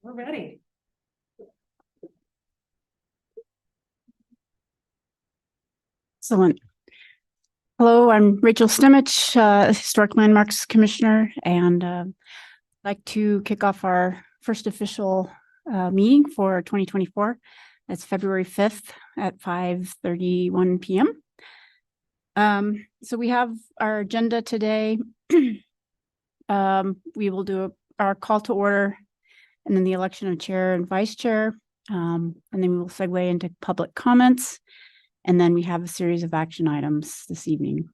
We're ready. Excellent. Hello, I'm Rachel Stemich, Historic Landmarks Commissioner, and I'd like to kick off our first official meeting for 2024. That's February 5th at 5:31 p.m. So we have our agenda today. We will do our call to order and then the election of chair and vice chair. And then we will segue into public comments. And then we have a series of action items this evening.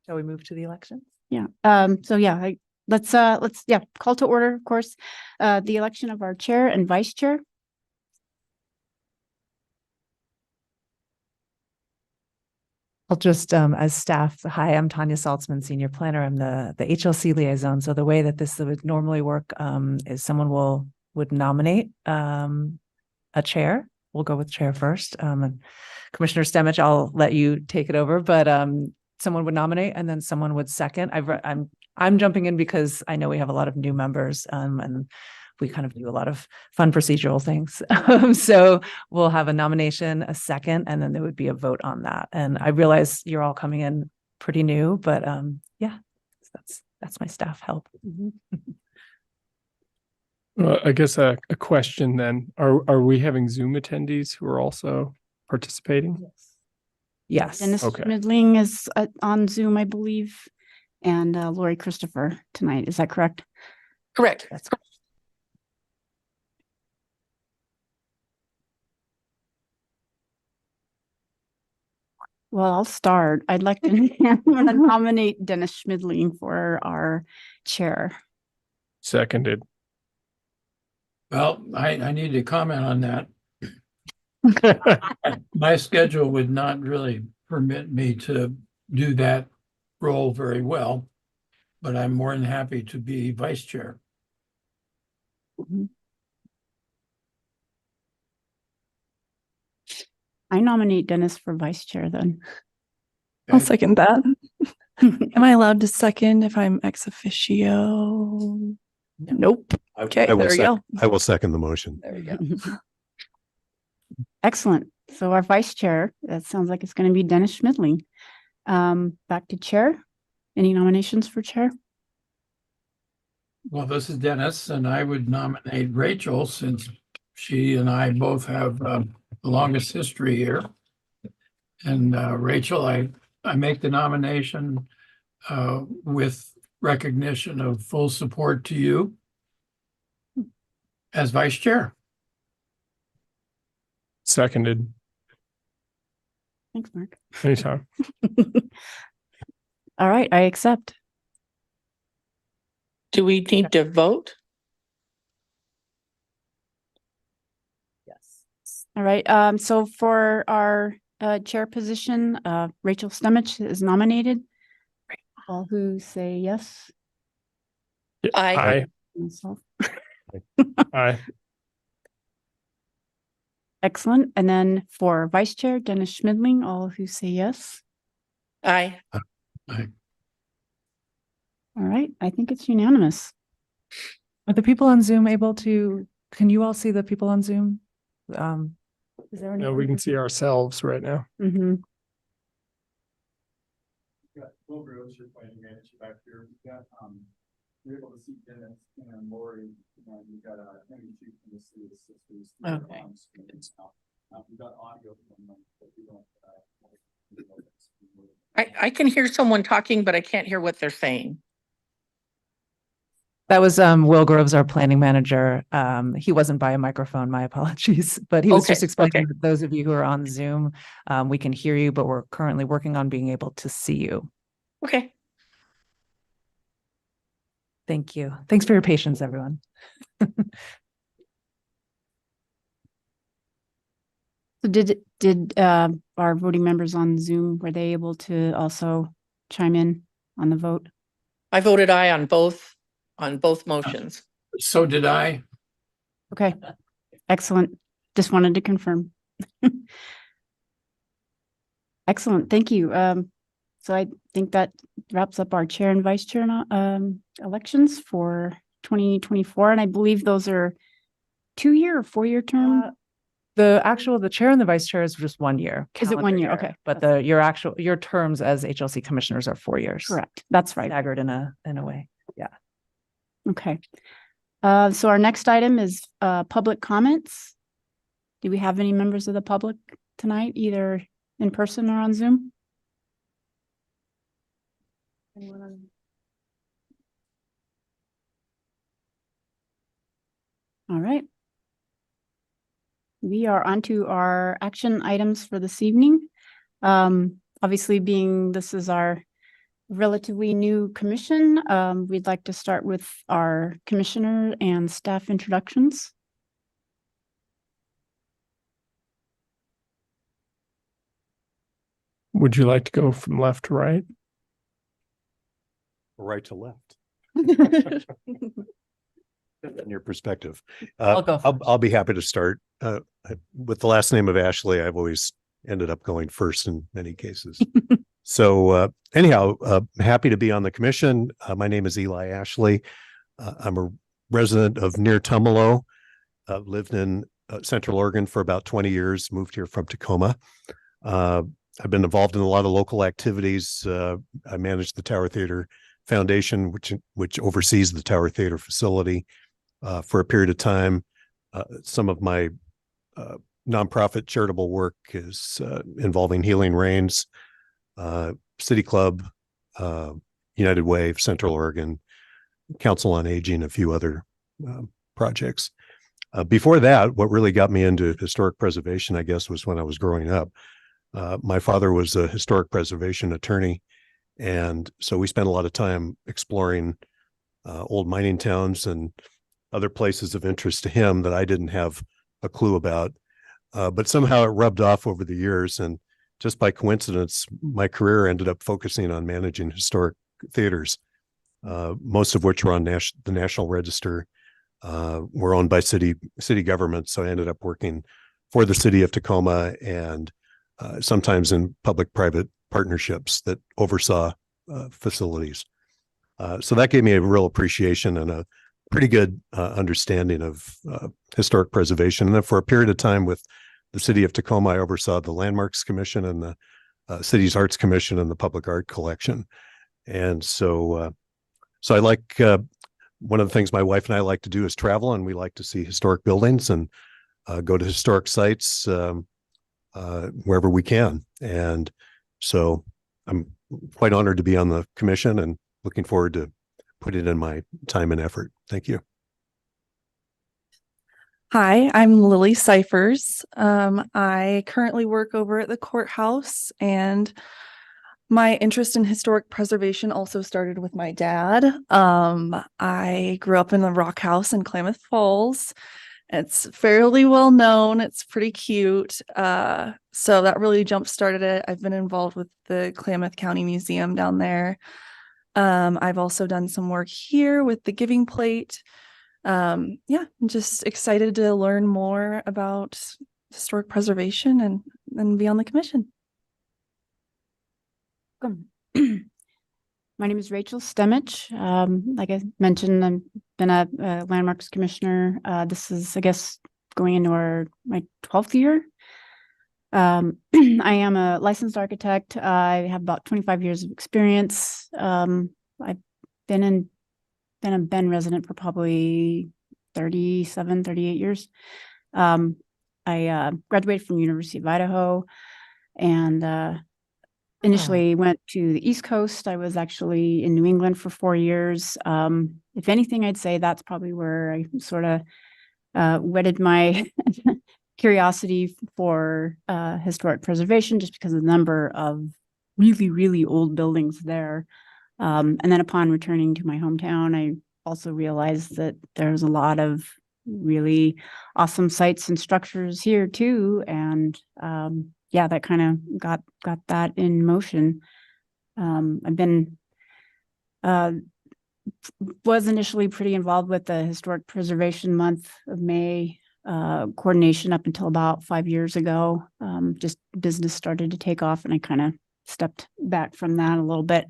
Shall we move to the election? Yeah. Let's call to order, of course, the election of our chair and vice chair. I'll just, as staff, hi, I'm Tanya Saltzman, Senior Planner. I'm the HLC liaison. So the way that this would normally work is someone would nominate a chair. We'll go with chair first. And Commissioner Stemich, I'll let you take it over, but someone would nominate and then someone would second. I'm jumping in because I know we have a lot of new members and we kind of do a lot of fun procedural things. So we'll have a nomination, a second, and then there would be a vote on that. And I realize you're all coming in pretty new, but yeah, that's my staff help. I guess a question then, are we having Zoom attendees who are also participating? Yes. Dennis Okay. Schmidling is on Zoom, I believe, and Lori Christopher tonight. Is that correct? Correct. That's Well, I'll start. I'd like to nominate Dennis Schmidling for our chair. Seconded. Well, I need to comment on that. My schedule would not really permit me to do that role very well, but I'm more than happy to be vice chair. I nominate Dennis for vice chair then. I'll second that. Am I allowed to second if I'm ex officio? Nope. Okay, there we go. I will second the motion. There we go. Excellent. So our vice chair, that sounds like it's going to be Dennis Schmidling. Back to chair. Any nominations for chair? Well, this is Dennis, and I would nominate Rachel since she and I both have the longest history here. And Rachel, I make the nomination with recognition of full support to you as vice chair. Seconded. Thanks, Mark. Anytime. All right, I accept. Do we need to vote? Yes. All right. So for our chair position, Rachel Stemich is nominated. All who say yes. Aye. Myself. Aye. Excellent. And then for vice chair, Dennis Schmidling, all who say yes. Aye. All right. I think it's unanimous. Are the people on Zoom able to, can you all see the people on Zoom? Is there any? No, we can see ourselves right now. Mm-hmm. Will Groves, your planning manager back here. You're able to see Dennis and Lori, and you've got Henry Chief from the city of Sisters. Okay. We've got audio from them, but we don't. I can hear someone talking, but I can't hear what they're saying. That was Will Groves, our planning manager. He wasn't by a microphone, my apologies, but he was just Okay, explaining okay. that those of you who are on Zoom, we can hear you, but we're currently working on being able to see you. Okay. Thank you. Thanks for your patience, everyone. So did our voting members on Zoom, were they able to also chime in on the vote? I voted aye on both motions. So did I. Okay, excellent. Just wanted to confirm. Excellent, thank you. So I think that wraps up our chair and vice chair elections for 2024. And I believe those are 2-year or 4-year term. The chair and the vice chair is just 1 year. Is it 1 calendar year? Okay. But your terms as HLC commissioners are 4 years. Correct. That's right. Staggered in a way. Okay. So our next item is public comments. Do we have any members of the public tonight, either in person or on Zoom? All right. We are on to our action items for this evening. Obviously, this is our relatively new commission, we'd like to start with our commissioner and staff introductions. Would you like to go from left to right? Right to left, in your perspective. I'll go I'll be happy to start. With the last name of Ashley, I've always ended up going first in many cases. So anyhow, happy to be on the commission. My name is Eli Ashley. I'm a resident of near Tumalo. Lived in Central Oregon for about 20 years, moved here from Tacoma. I've been involved in a lot of local activities. I manage the Tower Theater Foundation, which oversees the Tower Theater facility for a period of time. Some of my nonprofit charitable work is involving Healing Rains, City Club, United Way of Central Oregon, Council on Aging, a few other projects. Before that, what really got me into historic preservation, I guess, was when I was growing up. My father was a historic preservation attorney, and so we spent a lot of time exploring old mining towns and other places of interest to him that I didn't have a clue about. But somehow it rubbed off over the years, and just by coincidence, my career ended up focusing on managing historic theaters, most of which were on the National Register, were owned by city government. So I ended up working for the city of Tacoma and sometimes in public-private partnerships that oversaw facilities. So that gave me a real appreciation and a pretty good understanding of historic preservation. And then for a period of time with the city of Tacoma, I oversaw the Landmarks Commission and the city's Arts Commission and the Public Art Collection. And so I like, one of the things my wife and I like to do is travel, and we like to see historic buildings and go to historic sites wherever we can. And so I'm quite honored to be on the commission and looking forward to putting in my time and effort. Thank you. Hi, I'm Lily Cyphers. I currently work over at the courthouse, and my interest in historic preservation also started with my dad. I grew up in the Rock House in Klamath Falls. It's fairly well known. It's pretty cute. So that really jump-started it. I've been involved with the Klamath County Museum down there. I've also done some work here with the Giving Plate. I'm just excited to learn more about historic preservation and be on the commission. My name is Rachel Stemich. Like I mentioned, I've been a landmarks commissioner. This is, I guess, going into my 12th year. I am a licensed architect. I have about 25 years of experience. I've been a Bend resident for probably 37, 38 years. I graduated from University of Idaho and initially went to the East Coast. I was actually in New England for 4 years. If anything, I'd say that's probably where I sort of whetted my curiosity for historic preservation, just because of the number of really, really old buildings there. And then upon returning to my hometown, I also realized that there's a lot of really awesome sites and structures here too. And that kind of got that in motion. I've been was initially pretty involved with the Historic Preservation Month of May coordination up until about 5 years ago. Just business started to take off, and I kind of stepped back from that a little bit.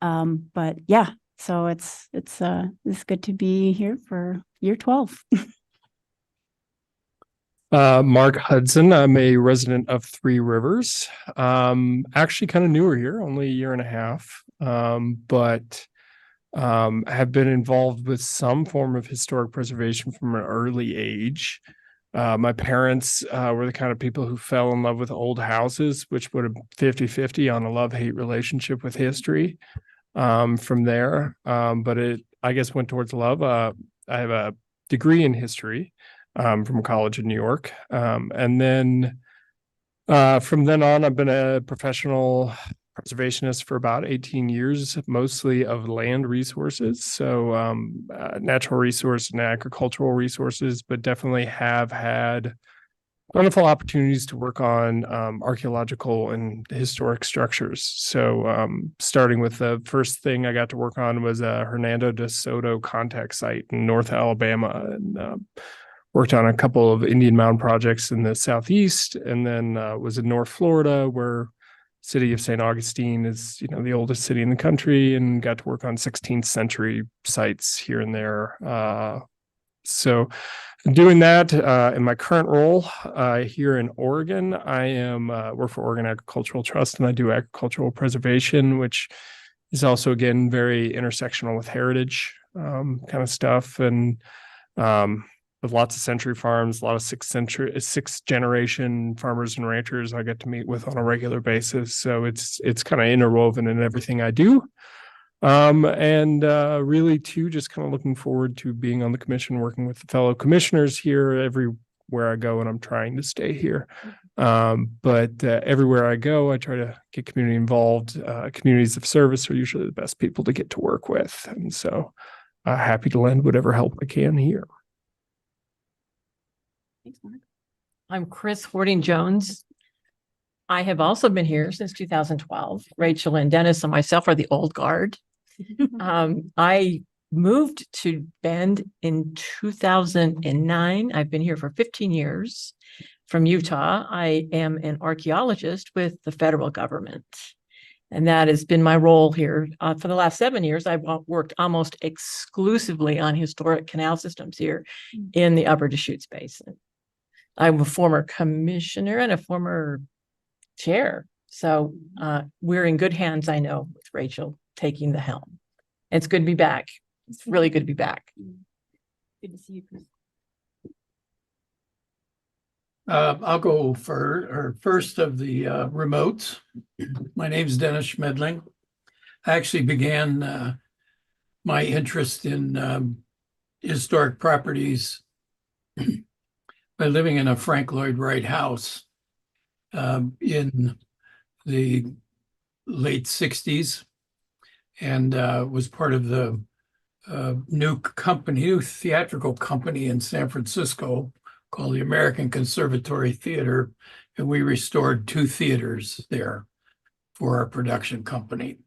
But yeah, so it's good to be here for year 12. Mark Hudson. I'm a resident of Three Rivers. Actually kind of newer here, only a year and a half. But have been involved with some form of historic preservation from an early age. My parents were the kind of people who fell in love with old houses, which would have 50-50 on a love-hate relationship with history from there. But it, I guess, went towards love. I have a degree in history from college in New York. And then from then on, I've been a professional preservationist for about 18 years, mostly of land resources. So natural resource and agricultural resources, but definitely have had wonderful opportunities to work on archaeological and historic structures. So starting with the first thing I got to work on was a Hernando de Soto contact site in North Alabama, and worked on a couple of Indian Mound projects in the Southeast, and then was in North Florida, where city of St. Augustine is, the oldest city in the country, and got to work on 16th century sites here and there. So doing that in my current role here in Oregon, I am work for Oregon Agricultural Trust, and I do agricultural preservation, which is also, again, very intersectional with heritage kind of stuff. And with lots of century farms, a lot of sixth generation farmers and ranchers I get to meet with on a regular basis. So it's kind of interwoven in everything I do. And really too, just kind of looking forward to being on the commission, working with the fellow commissioners here everywhere I go, and I'm trying to stay here. But everywhere I go, I try to get community involved. Communities of service are usually the best people to get to work with. And so happy to lend whatever help I can here. Thanks, Mark. I'm Chris Hording Jones. I have also been here since 2012. Rachel and Dennis and myself are the old guard. I moved to Bend in 2009. I've been here for 15 years from Utah. I am an archaeologist with the federal government, and that has been my role here. For the last 7 years, I've worked almost exclusively on historic canal systems here in the Upper Deschutes Basin. I'm a former commissioner and a former chair. So we're in good hands, I know, with Rachel taking the helm. It's good to be back. It's really good to be back. Good to see you, Chris. I'll go first of the remotes. My name is Dennis Schmedling. I actually began my interest in historic properties by living in a Frank Lloyd Wright house in the late 60s, and was part of the new theatrical company in San Francisco called the American Conservatory Theater, and we restored 2 theaters there for our production company.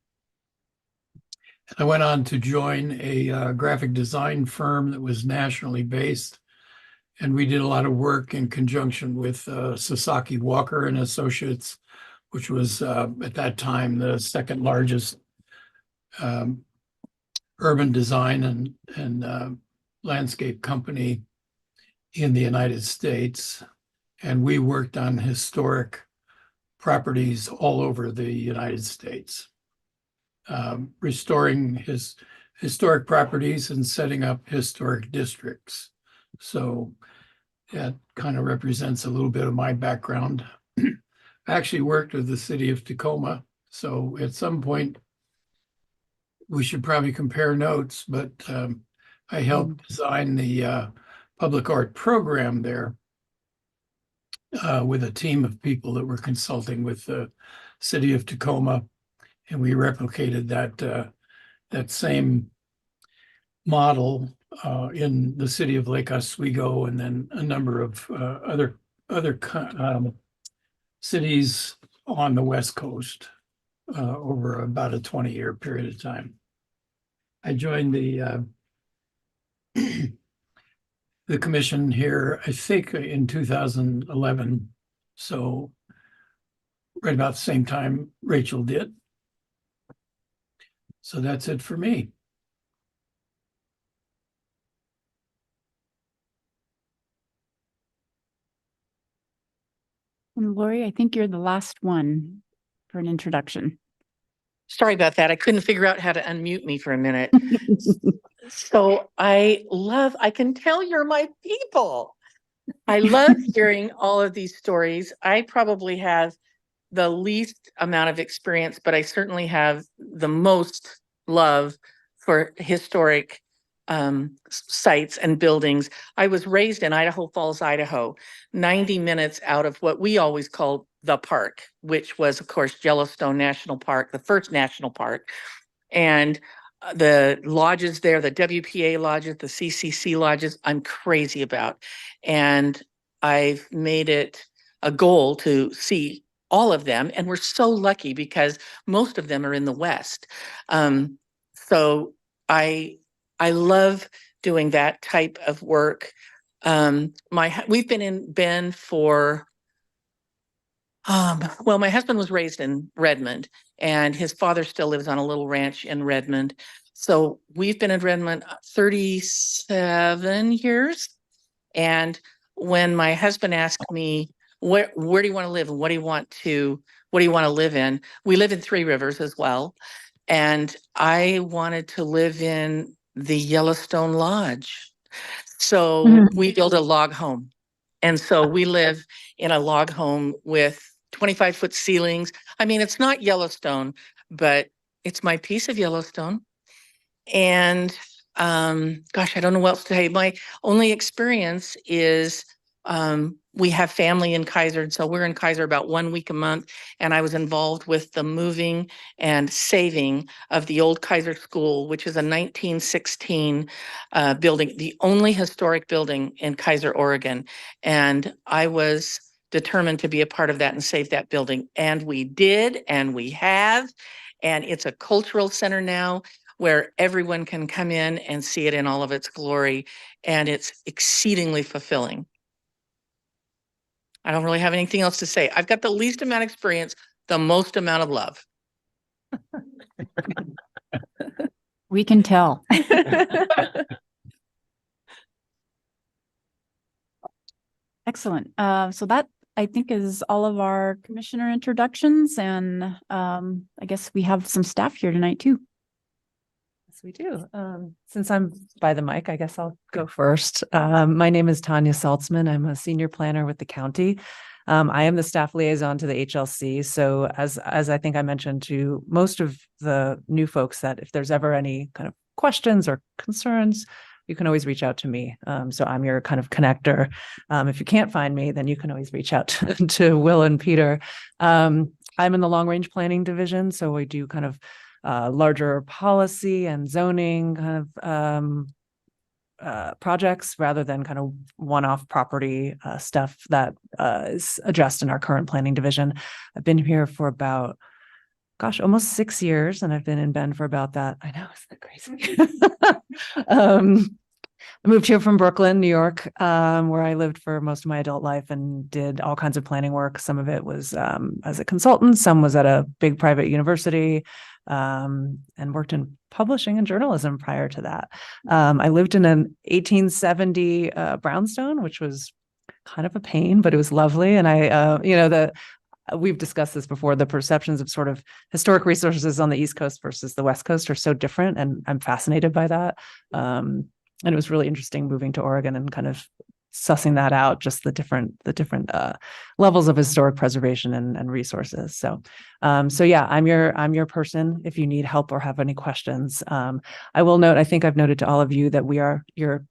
I went on to join a graphic design firm that was nationally based, and we did a lot of work in conjunction with Sasaki Walker and Associates, which was at that time the second largest urban design and landscape company in the United States. And we worked on historic properties all over the United States, restoring historic properties and setting up historic districts. So that kind of represents a little bit of my background. I actually worked with the city of Tacoma. So at some point, we should probably compare notes, but I helped design the public art program there with a team of people that were consulting with the city of Tacoma. And we replicated that same model in the city of Lake Oswego, and then a number of other cities on the West Coast over about a 20-year period of time. I joined the commission here, I think, in 2011. So right about the same time Rachel did. So that's it for me. And Lori, I think you're the last one for an introduction. Sorry about that. I couldn't figure out how to unmute me for a minute. So I can tell you're my people. I love hearing all of these stories. I probably have the least amount of experience, but I certainly have the most love for historic sites and buildings. I was raised in Idaho Falls, Idaho, 90 minutes out of what we always called the park, which was, of course, Yellowstone National Park, the first national park. And the lodges there, the WPA lodges, the CCC lodges, I'm crazy about. And I've made it a goal to see all of them. And we're so lucky because most of them are in the West. So I love doing that type of work. We've been in Bend for, well, my husband was raised in Redmond and his father still lives on a little ranch in Redmond. So we've been in Redmond 37 years. And when my husband asked me, where do you want to live and what do you want to live in? We live in Three Rivers as well. And I wanted to live in the Yellowstone Lodge. So we built a log home. And so we live in a log home with 25-foot ceilings. I mean, it's not Yellowstone, but it's my piece of Yellowstone. And gosh, I don't know what else to say. My only experience is we have family in Kaiser. And so we're in Kaiser about 1 week a month. And I was involved with the moving and saving of the old Kaiser School, which is a 1916 building, the only historic building in Kaiser, Oregon. And I was determined to be a part of that and save that building. And we did, and we have. And it's a cultural center now where everyone can come in and see it in all of its glory. And it's exceedingly fulfilling. I don't really have anything else to say. I've got the least amount of experience, the most amount of love. We can tell. Excellent. So that I think is all of our commissioner introductions, and I guess we have some staff here tonight too. Yes, we do. Since I'm by the mic, I guess I'll go first. My name is Tanya Saltzman. I'm a senior planner with the county. I am the staff liaison to the HLC. So as I think I mentioned to most of the new folks, that if there's ever any kind of questions or concerns, you can always reach out to me. So I'm your kind of connector. If you can't find me, then you can always reach out to Will and Peter. I'm in the long range planning division. So we do kind of larger policy and zoning kind of projects rather than kind of one-off property stuff that is addressed in our current planning division. I've been here for about, gosh, almost 6 years, and I've been in Bend for about that. I know, isn't that crazy? I moved here from Brooklyn, New York, where I lived for most of my adult life and did all kinds of planning work. Some of it was as a consultant, some was at a big private university, and worked in publishing and journalism prior to that. I lived in an 1870 brownstone, which was kind of a pain, but it was lovely. And we've discussed this before, the perceptions of sort of historic resources on the East Coast versus the West Coast are so different. And I'm fascinated by that. And it was really interesting moving to Oregon and kind of sussing that out, just the different levels of historic preservation and resources. So yeah, I'm your person if you need help or have any questions. I will note, I think I've noted to all of you that your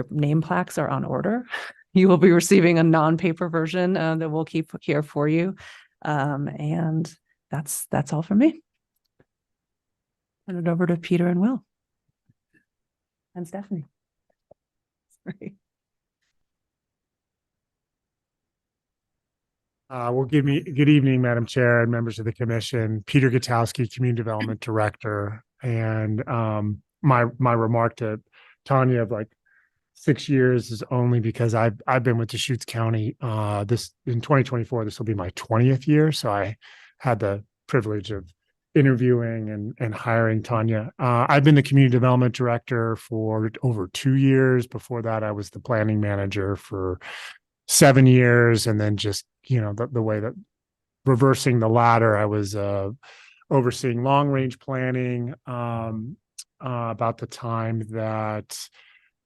name plaques are on order. You will be receiving a non-paper version that we'll keep here for you. And that's all from me. Turn it over to Peter and Will. And Stephanie. Sorry. Good evening, Madam Chair and members of the commission. Peter Gutowski, Community Development Director. And my remark to Tanya of like 6 years is only because I've been with Deschutes County. This in 2024, this will be my 20th year. So I had the privilege of interviewing and hiring Tanya. I've been the community development director for over 2 years. Before that, I was the planning manager for 7 years, and then just the way that reversing the ladder, I was overseeing long range planning about the time that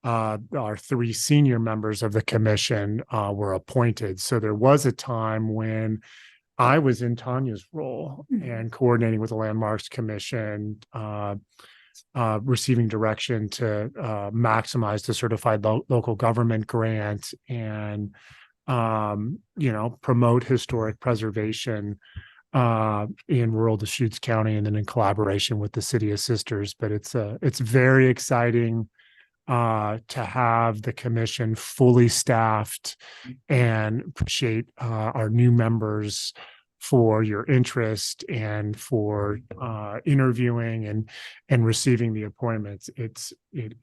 our 3 senior members of the commission were appointed. So there was a time when I was in Tanya's role and coordinating with the Landmarks Commission, receiving direction to maximize the certified local government grant and promote historic preservation in rural Deschutes County, and then in collaboration with the City of Sisters. But it's very exciting to have the commission fully staffed, and appreciate our new members for your interest and for interviewing and receiving the appointments. It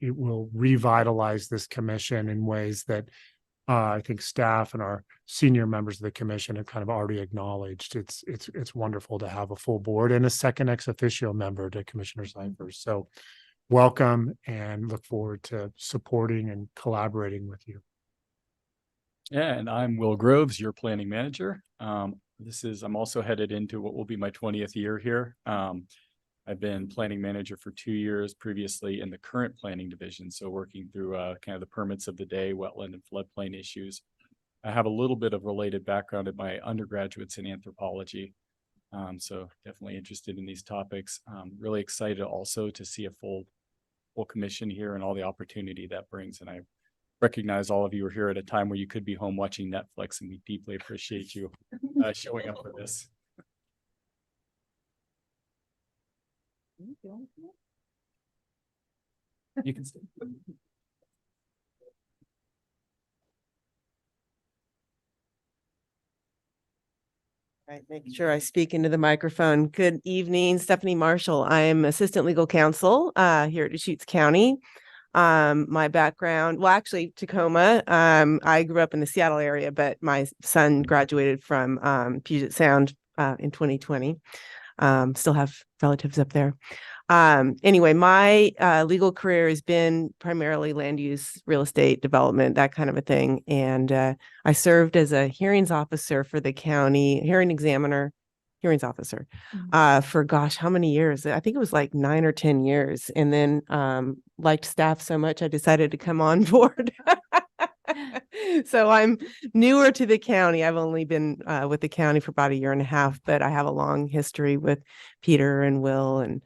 will revitalize this commission in ways that I think staff and our senior members of the commission have kind of already acknowledged. It's wonderful to have a full board and a second ex officio member to Commissioner Cyphers. So welcome, and look forward to supporting and collaborating with you. Yeah, and I'm Will Groves, your planning manager. I'm also headed into what will be my 20th year here. I've been planning manager for 2 years previously in the current planning division. So working through kind of the permits of the day, wetland and floodplain issues. I have a little bit of related background in my undergraduates in anthropology. So definitely interested in these topics. Really excited also to see a full commission here and all the opportunity that brings. And I recognize all of you are here at a time where you could be home watching Netflix, and we deeply appreciate you showing up for this. You can stay. Right, making sure I speak into the microphone. Good evening, Stephanie Marshall. I'm Assistant Legal Counsel here at Deschutes County. My background, well, actually Tacoma. I grew up in the Seattle area, but my son graduated from Puget Sound in 2020. Still have relatives up there. Anyway, my legal career has been primarily land use, real estate development, that kind of a thing. And I served as a hearings officer for the county, hearing examiner, hearings officer for gosh, how many years? I think it was like 9 or 10 years. And then liked staff so much, I decided to come on board. So I'm newer to the county. I've only been with the county for about 1.5 years, but I have a long history with Peter and Will, and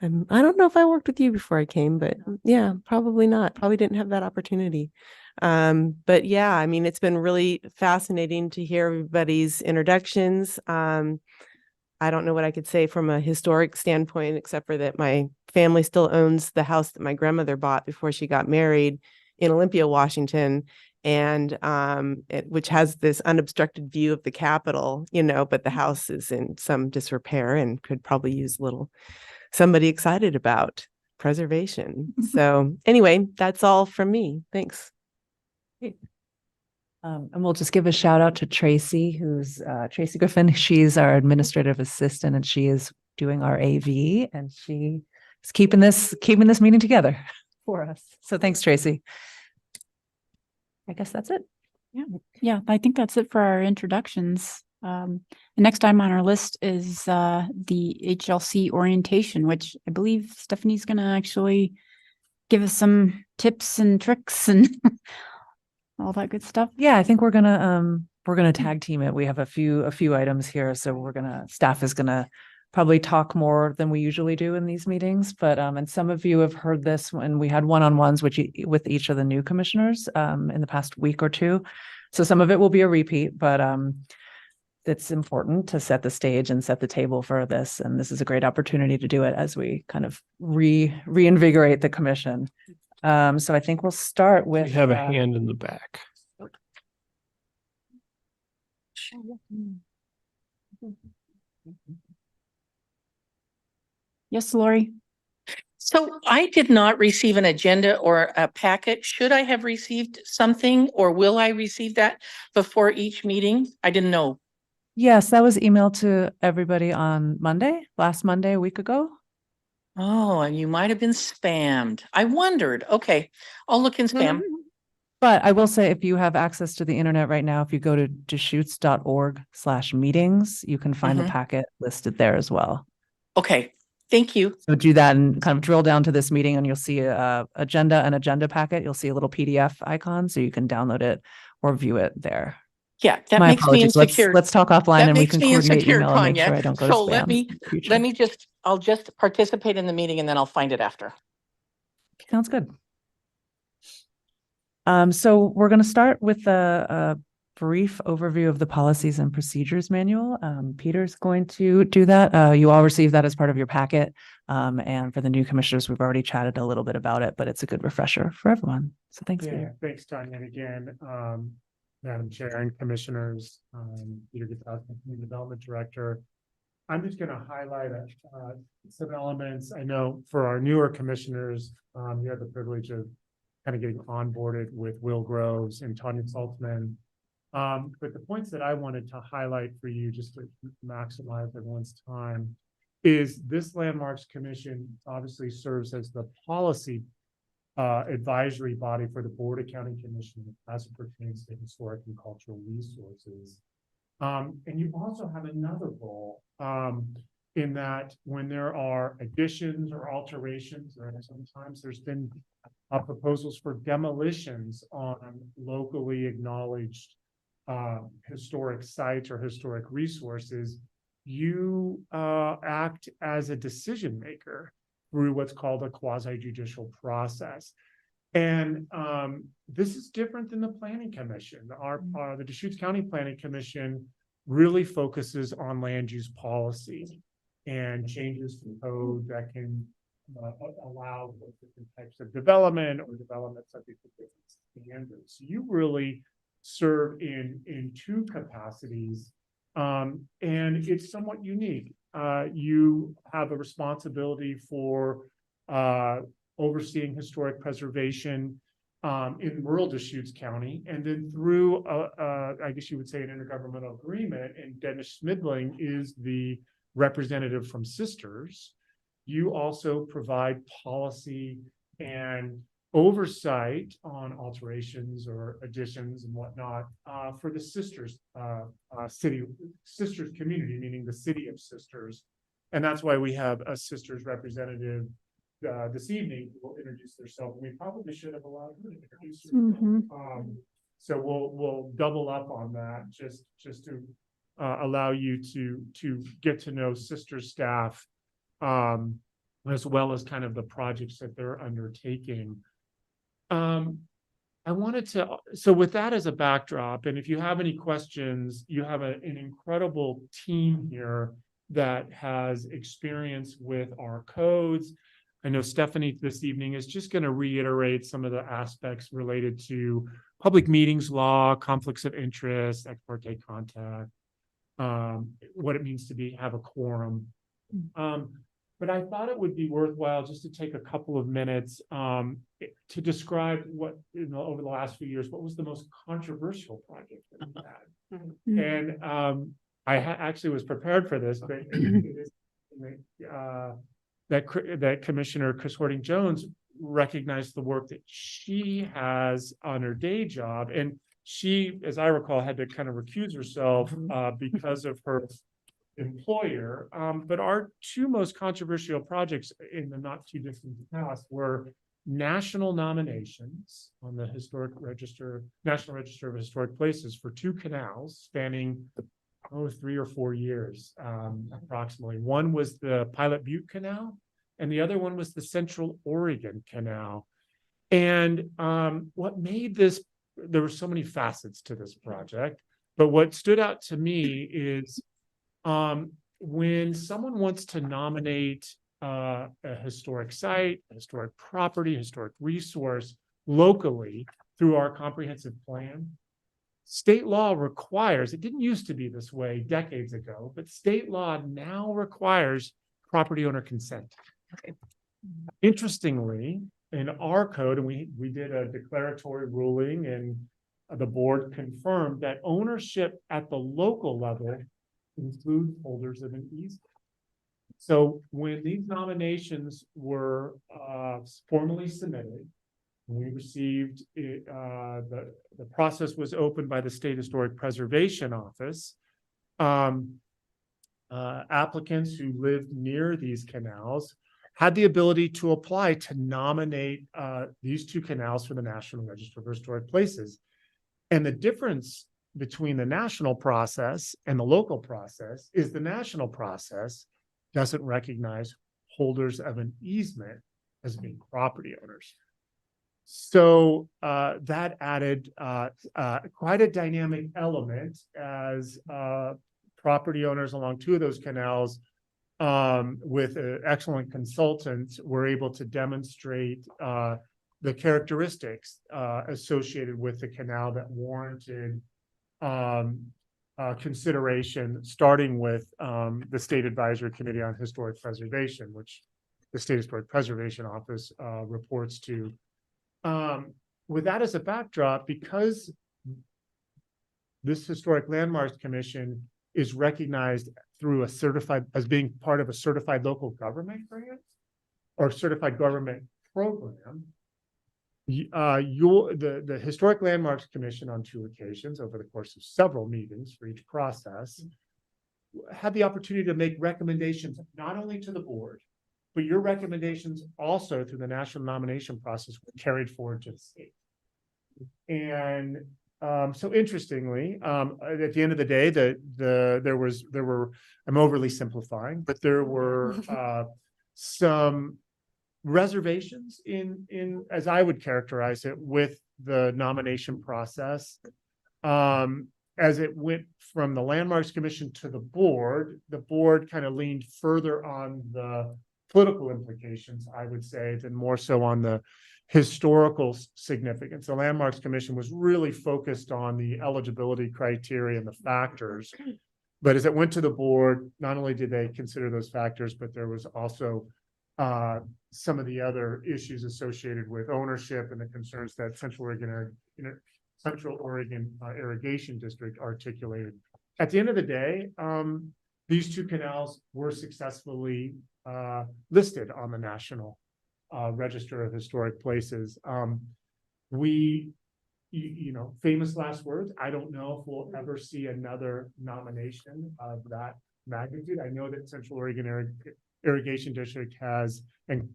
I don't know if I worked with you before I came, but yeah, probably not. Probably didn't have that opportunity. But yeah, I mean, it's been really fascinating to hear everybody's introductions. I don't know what I could say from a historic standpoint, except for that my family still owns the house that my grandmother bought before she got married in Olympia, Washington, and which has this unobstructed view of the Capitol, but the house is in some disrepair and could probably use somebody excited about preservation. So anyway, that's all from me. Thanks. And we'll just give a shout out to Tracy, who's Tracy Griffin. She's our administrative assistant, and she is doing our AV, and she is keeping this meeting together for us. So thanks, Tracy. I guess that's it. Yeah, I think that's it for our introductions. The next item on our list is the HLC orientation, which I believe Stephanie's going to actually give us some tips and tricks and all that good stuff. Yeah, I think we're gonna tag team it. We have a few items here, so staff is gonna probably talk more than we usually do in these meetings. But and some of you have heard this when we had one-on-ones with each of the new commissioners in the past week or two. So some of it will be a repeat, but it's important to set the stage and set the table for this. And this is a great opportunity to do it as we kind of reinvigorate the commission. So I think we'll start with. We have a hand in the back. Yes, Lori. So I did not receive an agenda or a packet. Should I have received something or will I receive that before each meeting? I didn't know. Yes, that was emailed to everybody on Monday, last Monday, a week ago. Oh, and you might have been spammed. I wondered. Okay, I'll look in spam. But I will say, if you have access to the internet right now, if you go to deschutes.org/meetings, you can find the Mhm. packet listed there as well. Okay, thank you. So do that and kind of drill down to this meeting and you'll see a agenda and agenda packet. You'll see a little PDF icon so you can download it or view it there. Yeah, that My makes me apologies. insecure. Let's talk offline That and we makes can me coordinate insecure, email and make Tanya. sure I don't go to So spam. in the future. I'll just participate in the meeting and then I'll find it after. Sounds good. So we're going to start with a brief overview of the policies and procedures manual. Peter's going to do that. You all received that as part of your packet. And for the new commissioners, we've already chatted a little bit about it, but it's a good refresher for everyone. So thanks, Yeah, Peter. thanks, Tanya. And again, Madam Chair and Commissioners, Peter Gutowski, Community Development Director. I'm just going to highlight some elements. I know for our newer commissioners, you had the privilege of kind of getting onboarded with Will Groves and Tanya Saltzman. But the points that I wanted to highlight for you, just to maximize everyone's time, is this Landmarks Commission obviously serves as the policy advisory body for the Board of County Commission as it pertains to historic and cultural resources. And you also have another role in that when there are additions or alterations, or sometimes there's been proposals for demolitions on locally acknowledged historic sites or historic resources, you act as a decision maker through what's called a quasi-judicial process. And this is different than the Planning Commission. The Deschutes County Planning Commission really focuses on land use policy and changes to code that can allow for different types of development or development subject to different standards. So you really serve in two capacities, and it's somewhat unique. You have a responsibility for overseeing historic preservation in rural Deschutes County, and then through I guess you would say an intergovernmental agreement, and Dennis Smidling is the representative from Sisters. You also provide policy and oversight on alterations or additions and whatnot for the Sisters Sisters community, meaning the city of Sisters. And that's why we have a Sisters representative this evening who will introduce themselves. We probably should have allowed her to introduce herself. So we'll double up on that just to allow you to get to know Sisters staff as well as kind of the projects that they're undertaking. I wanted to, so with that as a backdrop, and if you have any questions, you have an incredible team here that has experience with our codes. I know Stephanie this evening is just going to reiterate some of the aspects related to public meetings law, conflicts of interest, ex parte contact, what it means to have a quorum. But I thought it would be worthwhile just to take a couple of minutes to describe what, over the last few years, what was the most controversial project that we had. And I actually was prepared for this, but that Commissioner Chris Horting-Jones recognized the work that she has on her day job. And she, as I recall, had to kind of recuse herself because of her employer. But our two most controversial projects in the not too distant past were national nominations on the National Register of Historic Places for two canals spanning 3 or 4 years, approximately. One was the Pilot Butte Canal, and the other one was the Central Oregon Canal. And what made this, there were so many facets to this project, but what stood out to me is when someone wants to nominate a historic site, a historic property, historic resource locally through our comprehensive plan, state law requires, it didn't used to be this way decades ago, but state law now requires property owner consent. Okay. Interestingly, in our code, and we did a declaratory ruling, and the board confirmed that ownership at the local level includes holders of an easement. So when these nominations were formally submitted, we received it, the process was opened by the State Historic Preservation Office. Applicants who lived near these canals had the ability to apply to nominate these two canals for the National Register of Historic Places. And the difference between the national process and the local process is the national process doesn't recognize holders of an easement as being property owners. So that added quite a dynamic element as property owners along two of those canals with excellent consultants were able to demonstrate the characteristics associated with the canal that warranted consideration, starting with the State Advisory Committee on Historic Preservation, which the State Historic Preservation Office reports to. With that as a backdrop, because this Historic Landmarks Commission is recognized through as being part of a certified local government grant or certified government program, the Historic Landmarks Commission on 2 occasions over the course of several meetings for each process had the opportunity to make recommendations not only to the board, but your recommendations also through the national nomination process were carried forward to the state. And so interestingly, at the end of the day, there were, I'm overly simplifying, but there were some reservations in as I would characterize it with the nomination process. As it went from the Landmarks Commission to the board kind of leaned further on the political implications, I would say, than more so on the historical significance. The Landmarks Commission was really focused on the eligibility criteria and the factors. But as it went to the board, not only did they consider those factors, but there was also some of the other issues associated with ownership and the concerns that Central Oregon Irrigation District articulated. At the end of the day, these two canals were successfully listed on the National Register of Historic Places. Famous last words, I don't know if we'll ever see another nomination of that magnitude. I know that Central Oregon Irrigation District has, and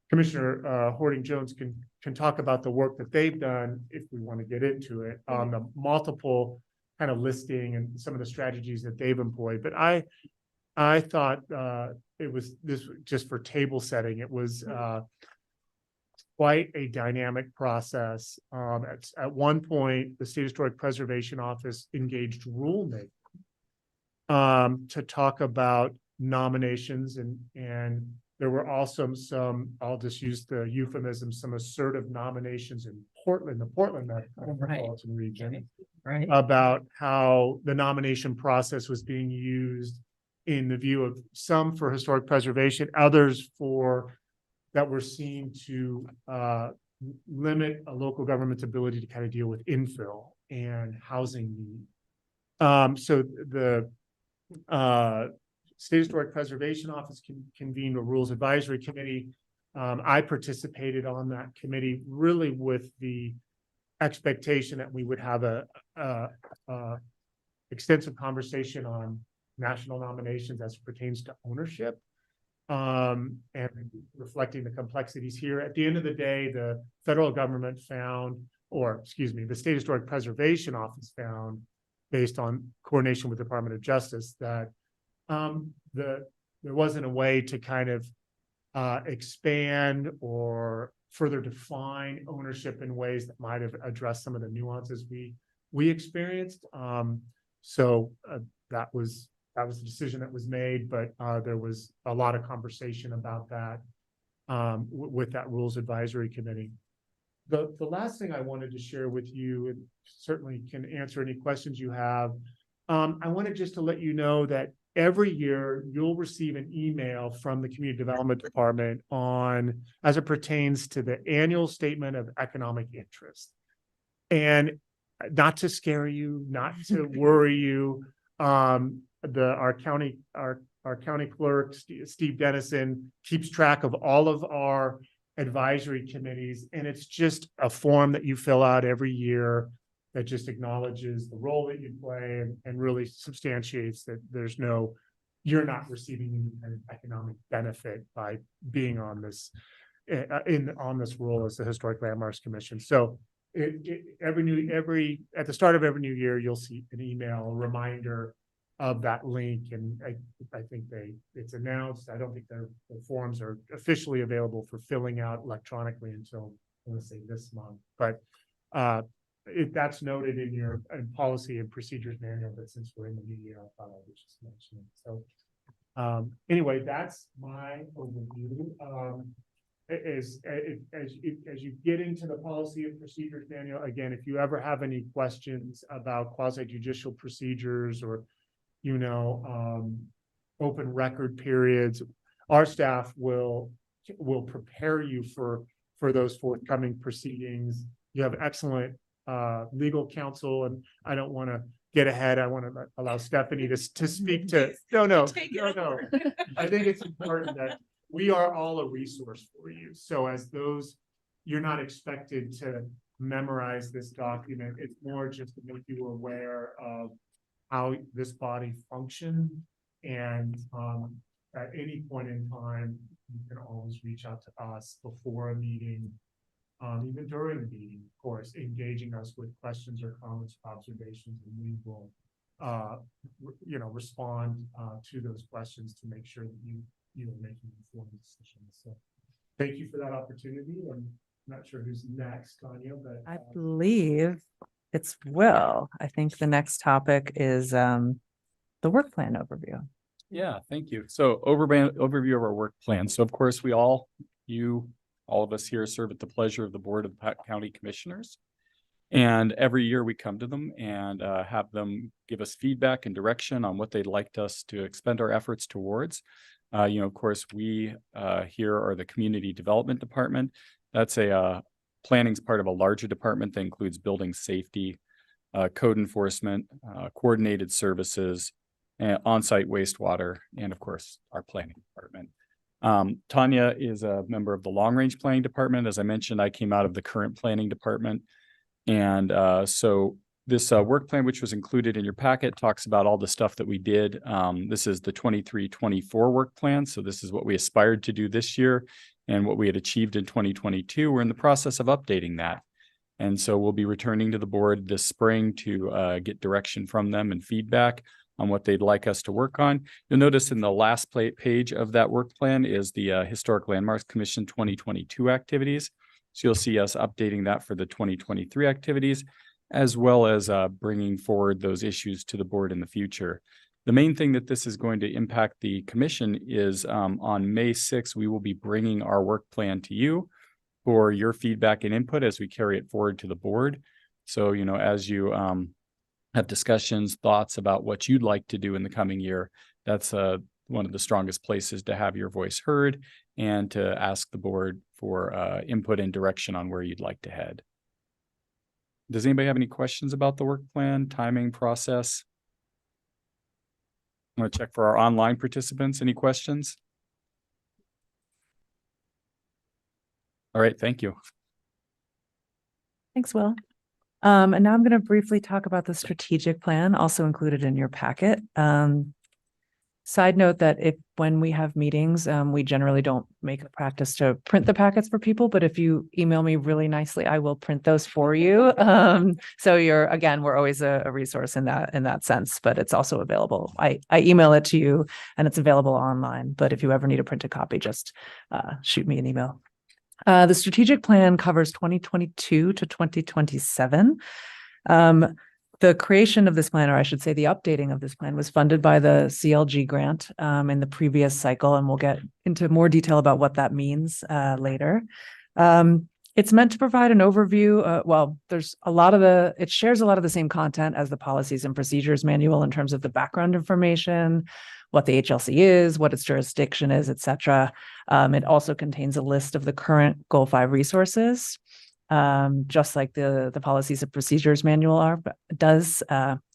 Commissioner Horting Jones can talk about the work that they've done if we want to get into it on the multiple kind of listing and some of the strategies that they've employed. But I thought it was this just for table setting. It was quite a dynamic process. At one point, the State Historic Preservation Office engaged rulemaking to talk about nominations, and there were also some, I'll just use the euphemism, some assertive nominations in Portland, the Portland metropolitan region, Right. about how the nomination process was being used in the view of some for historic preservation, others that were seen to limit a local government's ability to kind of deal with infill and housing need. So the State Historic Preservation Office convened a Rules Advisory Committee. I participated on that committee really with the expectation that we would have a extensive conversation on national nominations as it pertains to ownership, and reflecting the complexities here. At the end of the day, the federal government found, or excuse me, the State Historic Preservation Office found, based on coordination with the Department of Justice, that there wasn't a way to kind of expand or further define ownership in ways that might have addressed some of the nuances we experienced. So that was the decision that was made, but there was a lot of conversation about that with that Rules Advisory Committee. The last thing I wanted to share with you, and certainly can answer any questions you have, I wanted just to let you know that every year you'll receive an email from the Community Development Department on, as it pertains to the annual statement of economic interest. And not to scare you, not to worry you, our county clerk, Steve Dennison, keeps track of all of our advisory committees, and it's just a form that you fill out every year that just acknowledges the role that you play and really substantiates that you're not receiving any kind of economic benefit by being on this on this role as the Historic Landmarks Commission. So at the start of every new year, you'll see an email, a reminder of that link. And I think it's announced. I don't think the forms are officially available for filling out electronically until, let's say, this month. But that's noted in your policy and procedures manual, but since we're in the new year, I thought I would just mention it. So anyway, that's my overview. As you get into the policy and procedures manual, again, if you ever have any questions about quasi judicial procedures or, open record periods, our staff will prepare you for those forthcoming proceedings. You have excellent legal counsel, and I don't want to get ahead. I want to allow Stephanie to speak to. No. I think it's important that we are all a resource for you. So you're not expected to memorize this document. It's more just to make you aware of how this body functions. And at any point in time, you can always reach out to us before a meeting, even during a meeting, of course, engaging us with questions or comments, observations, and we will, respond to those questions to make sure that you're making informed decisions. So thank you for that opportunity. I'm not sure who's next, Tanya, but I believe it's Will. I think the next topic is the work plan overview. Yeah, thank you. So overview of our work plan. So of course, all of us here serve at the pleasure of the Board of County Commissioners. And every year we come to them and have them give us feedback and direction on what they'd like us to expend our efforts towards. Of course, we here are the Community Development Department. That's planning's part of a larger department that includes building safety, code enforcement, coordinated services, on-site wastewater, and of course, our planning department. Tanya is a member of the Long Range Planning Department. As I mentioned, I came out of the current planning department. And so this work plan, which was included in your packet, talks about all the stuff that we did. This is the 23-24 work plan. So this is what we aspired to do this year and what we had achieved in 2022. We're in the process of updating that. And so we'll be returning to the board this spring to get direction from them and feedback on what they'd like us to work on. You'll notice in the last page of that work plan is the Historic Landmarks Commission 2022 activities. So you'll see us updating that for the 2023 activities, as well as bringing forward those issues to the board in the future. The main thing that this is going to impact the commission is on May 6th, we will be bringing our work plan to you for your feedback and input as we carry it forward to the board. So, as you have discussions, thoughts about what you'd like to do in the coming year, that's one of the strongest places to have your voice heard and to ask the board for input and direction on where you'd like to head. Does anybody have any questions about the work plan, timing, process? I'm going to check for our online participants. Any questions? All right, thank you. Thanks, Will. And now I'm going to briefly talk about the strategic plan, also included in your packet. Side note that when we have meetings, we generally don't make a practice to print the packets for people, but if you email me really nicely, I will print those for you. So we're always a resource in that sense, but it's also available. I email it to you and it's available online, but if you ever need a printed copy, just shoot me an email. The strategic plan covers 2022 to 2027. The creation of this plan, or I should say the updating of this plan, was funded by the CLG grant in the previous cycle, and we'll get into more detail about what that means later. It's meant to provide an overview. It shares a lot of the same content as the policies and procedures manual in terms of the background information, what the HLC is, what its jurisdiction is, et cetera. It also contains a list of the current Goal 5 resources, just like the policies and procedures manual does.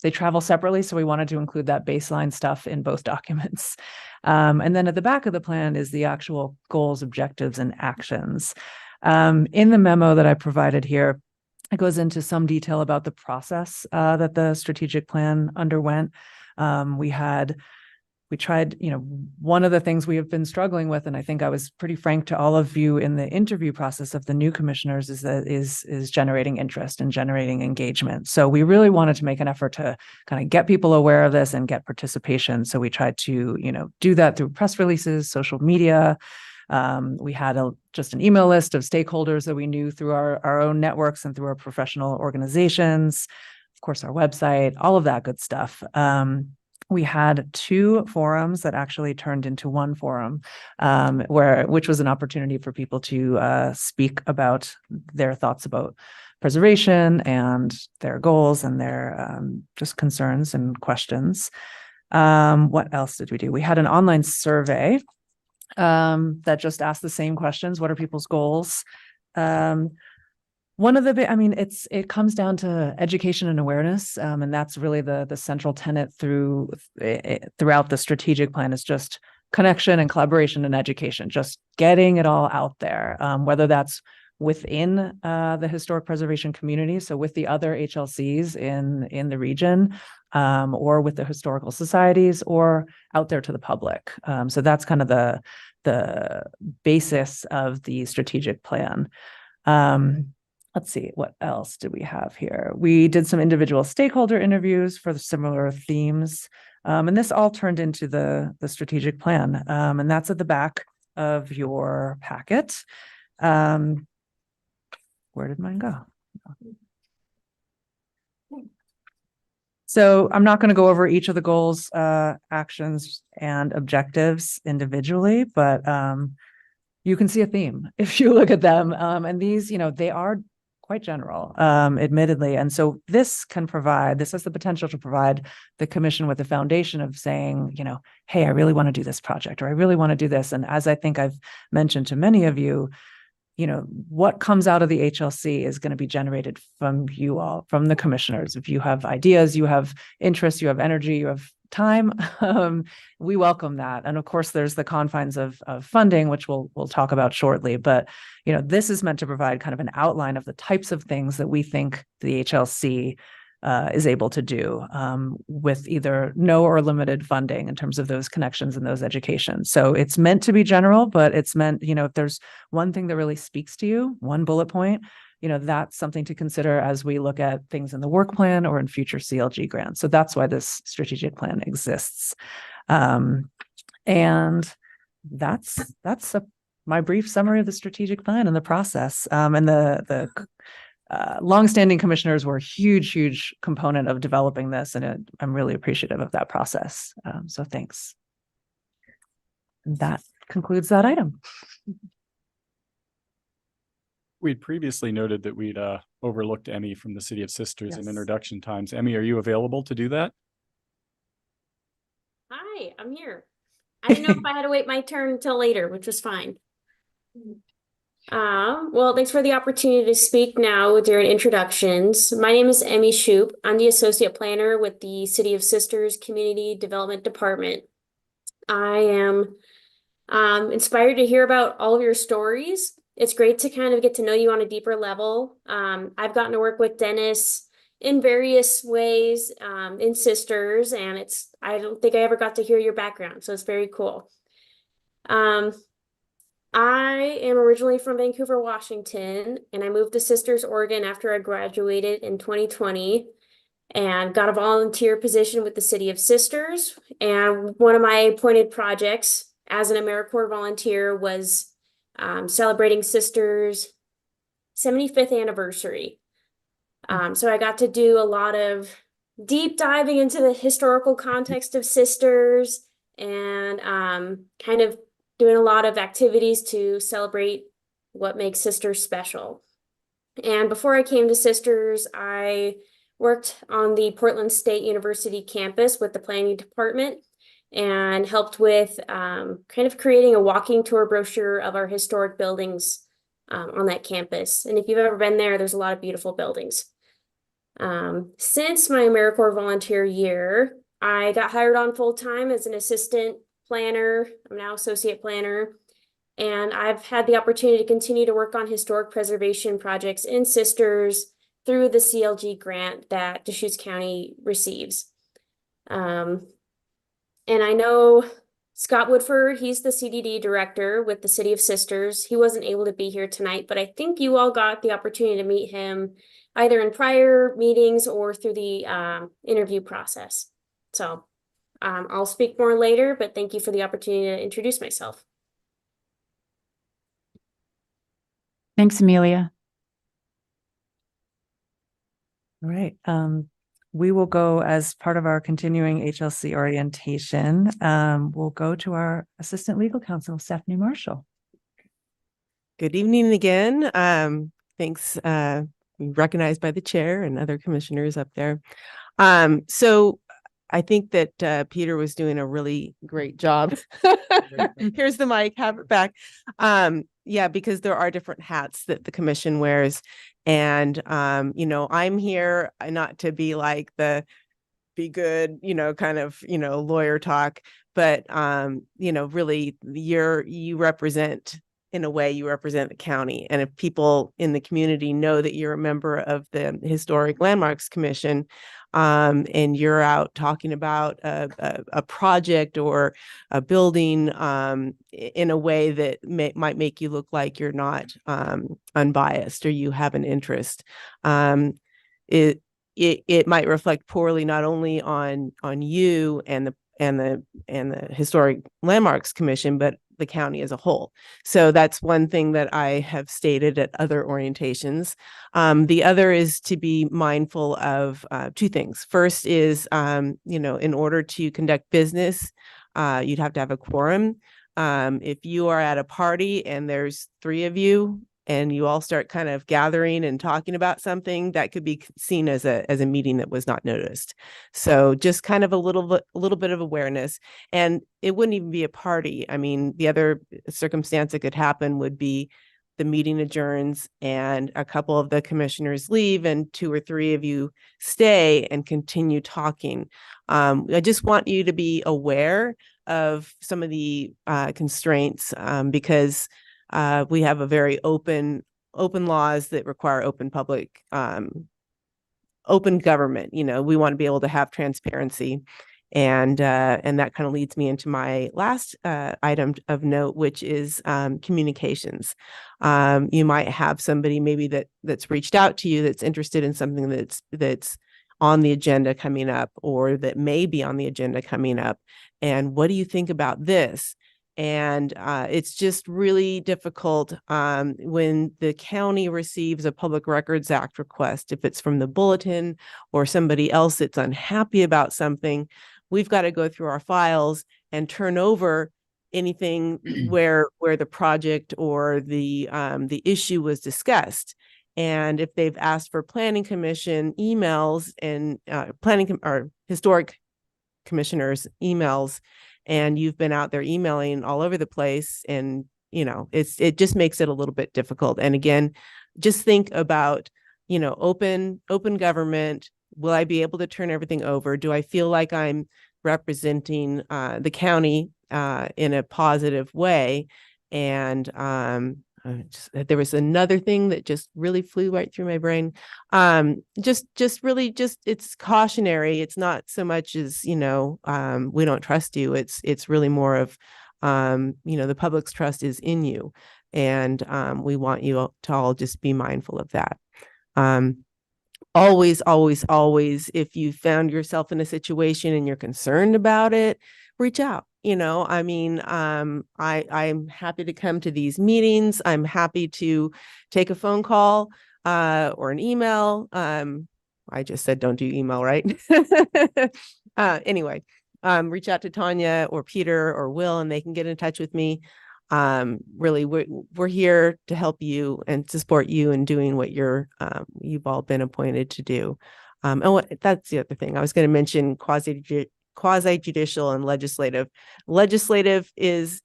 They travel separately, so we wanted to include that baseline stuff in both documents. And then at the back of the plan is the actual goals, objectives, and actions. In the memo that I provided here, it goes into some detail about the process that the strategic plan underwent. We tried, one of the things we have been struggling with, and I think I was pretty frank to all of you in the interview process of the new commissioners, is generating interest and generating engagement. So we really wanted to make an effort to kind of get people aware of this and get participation. So we tried to, do that through press releases, social media. We had just an email list of stakeholders that we knew through our own networks and through our professional organizations, of course, our website, all of that good stuff. We had 2 forums that actually turned into 1 forum, which was an opportunity for people to speak about their thoughts about preservation and their goals and their just concerns and questions. What else did we do? We had an online survey that just asked the same questions. What are people's goals? One of the it comes down to education and awareness, and that's really the central tenet throughout the strategic plan, is just connection and collaboration and education, just getting it all out there, whether that's within the historic preservation community, so with the other HLCs in the region, or with the historical societies, or out there to the public. So that's kind of the basis of the strategic plan. Let's see, what else did we have here? We did some individual stakeholder interviews for the similar themes. And this all turned into the strategic plan. And that's at the back of your packet. Where did mine go? So I'm not going to go over each of the goals, actions, and objectives individually, but you can see a theme if you look at them. And these, they are quite general, admittedly. And so this has the potential to provide the commission with a foundation of saying, hey, I really want to do this project, or I really want to do this. And as I think I've mentioned to many of you, what comes out of the HLC is going to be generated from you all, from the commissioners. If you have ideas, you have interests, you have energy, you have time, we welcome that. And of course, there's the confines of funding, which we'll talk about shortly. But this is meant to provide kind of an outline of the types of things that we think the HLC is able to do with either no or limited funding in terms of those connections and those educations. So it's meant to be general, but it's meant, if there's one thing that really speaks to you, one bullet point, that's something to consider as we look at things in the work plan or in future CLG grants. So that's why this strategic plan exists. And that's my brief summary of the strategic plan and the process. And the longstanding commissioners were a huge component of developing this, and I'm really appreciative of that process. So thanks. And that concludes that item. We'd previously noted that we'd overlooked Emmy from the City of Sisters in Yes. introduction times. Emmy, are you available to do that? Hi, I'm here. I didn't know if I had to wait my turn until later, which was fine. Well, thanks for the opportunity to speak now during introductions. My name is Emmy Shoup. I'm the Associate Planner with the City of Sisters Community Development Department. I am inspired to hear about all of your stories. It's great to kind of get to know you on a deeper level. I've gotten to work with Dennis in various ways in Sisters, and I don't think I ever got to hear your background, so it's very cool. I am originally from Vancouver, Washington, and I moved to Sisters, Oregon after I graduated in 2020 and got a volunteer position with the City of Sisters. And one of my appointed projects as an AmeriCorps volunteer was celebrating Sisters' 75th anniversary. So I got to do a lot of deep diving into the historical context of Sisters and kind of doing a lot of activities to celebrate what makes Sisters special. And before I came to Sisters, I worked on the Portland State University campus with the planning department. and helped with kind of creating a walking tour brochure of our historic buildings on that campus. And if you've ever been there, there's a lot of beautiful buildings. Since my AmeriCorps volunteer year, I got hired on full-time as an assistant planner. I'm now associate planner. And I've had the opportunity to continue to work on historic preservation projects in Sisters through the CLG grant that Deschutes County receives. And I know Scott Woodford, he's the CDD director with the City of Sisters. He wasn't able to be here tonight, but I think you all got the opportunity to meet him either in prior meetings or through the interview process. So I'll speak more later, but thank you for the opportunity to introduce myself. Thanks, Amelia. All right. We will go as part of our continuing HLC orientation. We'll go to our Assistant Legal Counsel, Stephanie Marshall. Good evening again. Thanks, recognized by the chair and other commissioners up there. So I think that Peter was doing a really great job. Here's the mic, have it back. Yeah, because there are different hats that the commission wears. And, you know, I'm here not to be like the be good, you know, kind of, you know, lawyer talk, but, you know, really you represent, in a way, you represent the county. And if people in the community know that you're a member of the Historic Landmarks Commission, and you're out talking about a project or a building in a way that might make you look like you're not unbiased or you have an interest, it might reflect poorly not only on you and the Historic Landmarks Commission, but the county as a whole. So that's one thing that I have stated at other orientations. The other is to be mindful of two things. First is, you know, in order to conduct business, you'd have to have a quorum. If you are at a party and there's 3 of you and you all start kind of gathering and talking about something, that could be seen as a meeting that was not noticed. So just kind of a little bit of awareness. And it wouldn't even be a party. I mean, the other circumstance that could happen would be the meeting adjourns and a couple of the commissioners leave and 2 or 3 of you stay and continue talking. I just want you to be aware of some of the constraints because we have a very open laws that require open public, open government. You know, we want to be able to have transparency. And that kind of leads me into my last item of note, which is communications. You might have somebody maybe that's reached out to you that's interested in something that's on the agenda coming up, or that may be on the agenda coming up. And what do you think about this? And it's just really difficult when the county receives a Public Records Act request, if it's from the bulletin or somebody else that's unhappy about something, we've got to go through our files and turn over anything where the project or the issue was discussed. And if they've asked for planning commission emails and or historic commissioners emails, and you've been out there emailing all over the place, and you know, it just makes it a little bit difficult. And again, just think about, you know, open government. Will I be able to turn everything over? Do I feel like I'm representing the county in a positive way? And there was another thing that just really flew right through my brain. Just really it's cautionary. It's not so much as, you know, we don't trust you. It's really more of, you know, the public's trust is in you. And we want you to all just be mindful of that. Always, if you found yourself in a situation and you're concerned about it, reach out. You know, I mean, I'm happy to come to these meetings. I'm happy to take a phone call or an email. I just said don't do email, right? Anyway, reach out to Tanya or Peter or Will, and they can get in touch with me. Really, we're here to help you and to support you in doing what you've all been appointed to do. And that's the other thing I was going to mention, quasi judicial and legislative. Legislative is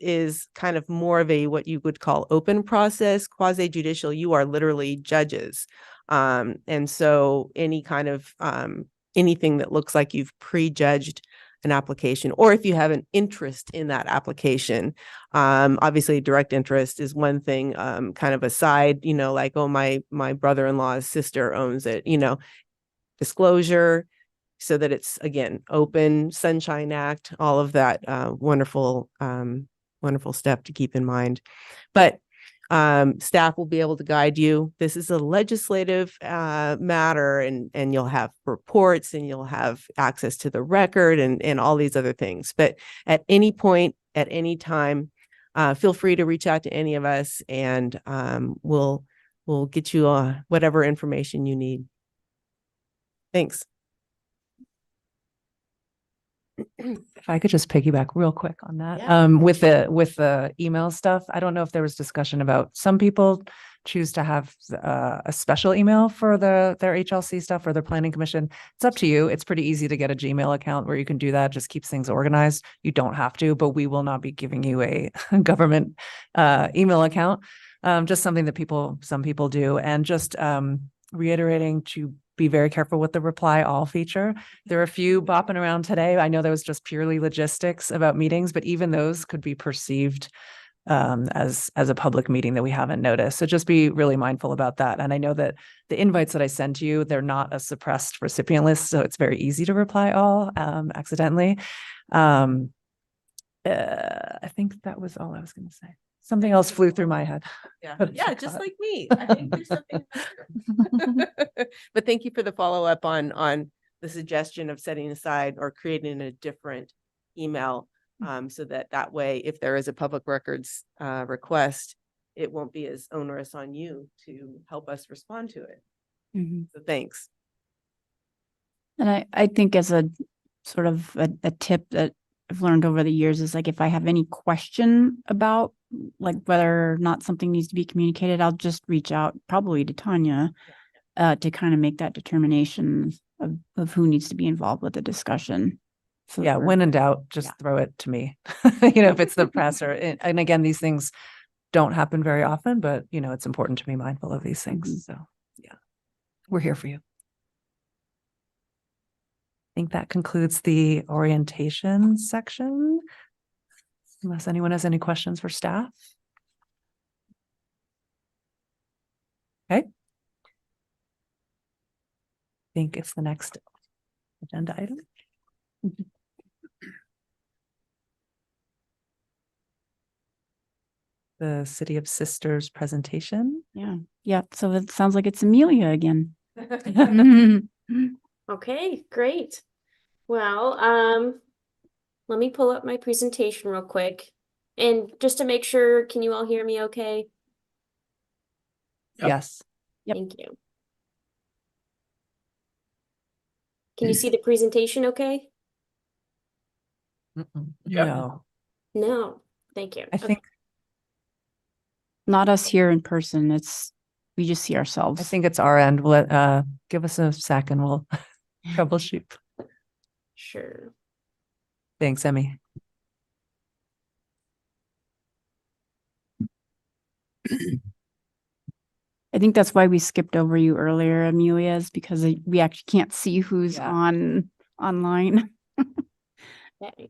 kind of more of a what you would call open process. Quasi judicial, you are literally judges. And so any kind of anything that looks like you've prejudged an application, or if you have an interest in that application, obviously direct interest is one thing, kind of aside, you know, like, oh, my brother-in-law's sister owns it, you know, disclosure, so that it's, again, open, Sunshine Act, all of that wonderful stuff to keep in mind. But staff will be able to guide you. This is a legislative matter, and you'll have reports, and you'll have access to the record, and all these other things. But at any point, at any time, feel free to reach out to any of us, and we'll get you whatever information you need. Thanks. If I could just piggyback real quick on that, Yeah. with the email stuff, I don't know if there was discussion about some people choose to have a special email for their HLC stuff or their planning commission. It's up to you. It's pretty easy to get a Gmail account where you can do that. Just keeps things organized. You don't have to, but we will not be giving you a government email account. Just something that some people do, and just reiterating to be very careful with the reply all feature. There are a few bopping around today. I know there was just purely logistics about meetings, but even those could be perceived as a public meeting that we haven't noticed. So just be really mindful about that. And I know that the invites that I send to you, they're not a suppressed recipient list, so it's very easy to reply all accidentally. I think that was all I was going to say. Something else flew through my head. Yeah, But I yeah, just forgot. like me. I think there's something. But thank you for the follow-up on the suggestion of setting aside or creating a different email, so that way, if there is a public records request, it won't be as onerous on you to help us respond to it. Mhm. So thanks. And I think as a sort of a tip that I've learned over the years is, like, if I have any question about, like, whether or not something needs to be communicated, I'll just reach out probably to Tanya to kind of make that determination of who needs to be involved with the discussion. So Yeah, we're- when in doubt, just Yeah. throw it to me. If it's the press and again, these things don't happen very often, but it's important to be mindful of these things. So yeah, we're here for you. I think that concludes the orientation section. Unless anyone has any questions for staff. Okay. I think it's the next agenda item. The City of Sisters presentation. Yeah. So it sounds like it's Amelia again. Okay, great. Well, let me pull up my presentation real quick. And just to make sure, can you all hear me okay? Yep. Yes. Yep. Thank you. Can you see the presentation okay? Yep. No, No, thank you. I think Not us here in person. We just see ourselves. I think it's our end. We'll give us a second. We'll troubleshoot. Sure. Thanks, Emmy. I think that's why we skipped over you earlier, Amelia, is because we actually can't see who's Yeah. online. Okay.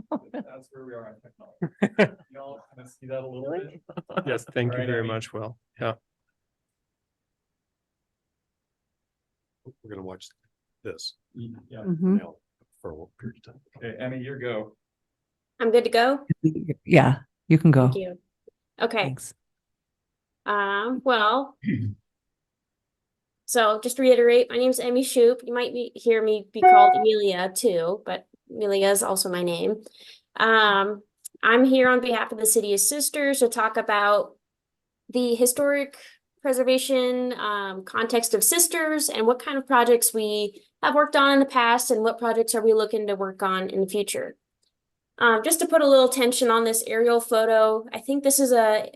That's where we are on technology. Y'all kind of see that a little bit. Yes, thank you Alright, very Amy. much, Will. Yeah. We're gonna watch this Yeah. Mhm. now for a little period of time. Okay, Emmy, your go. I'm good to go. Yeah, you can go. Thank you. Okay. Thanks. Well, so just to reiterate, my name's Emmy Shoup. You might hear me be called Amelia too, but Amelia is also my name. I'm here on behalf of the City of Sisters to talk about the historic preservation context of Sisters and what kind of projects we have worked on in the past and what projects are we looking to work on in the future. Just to put a little tension on this aerial photo, I think this is a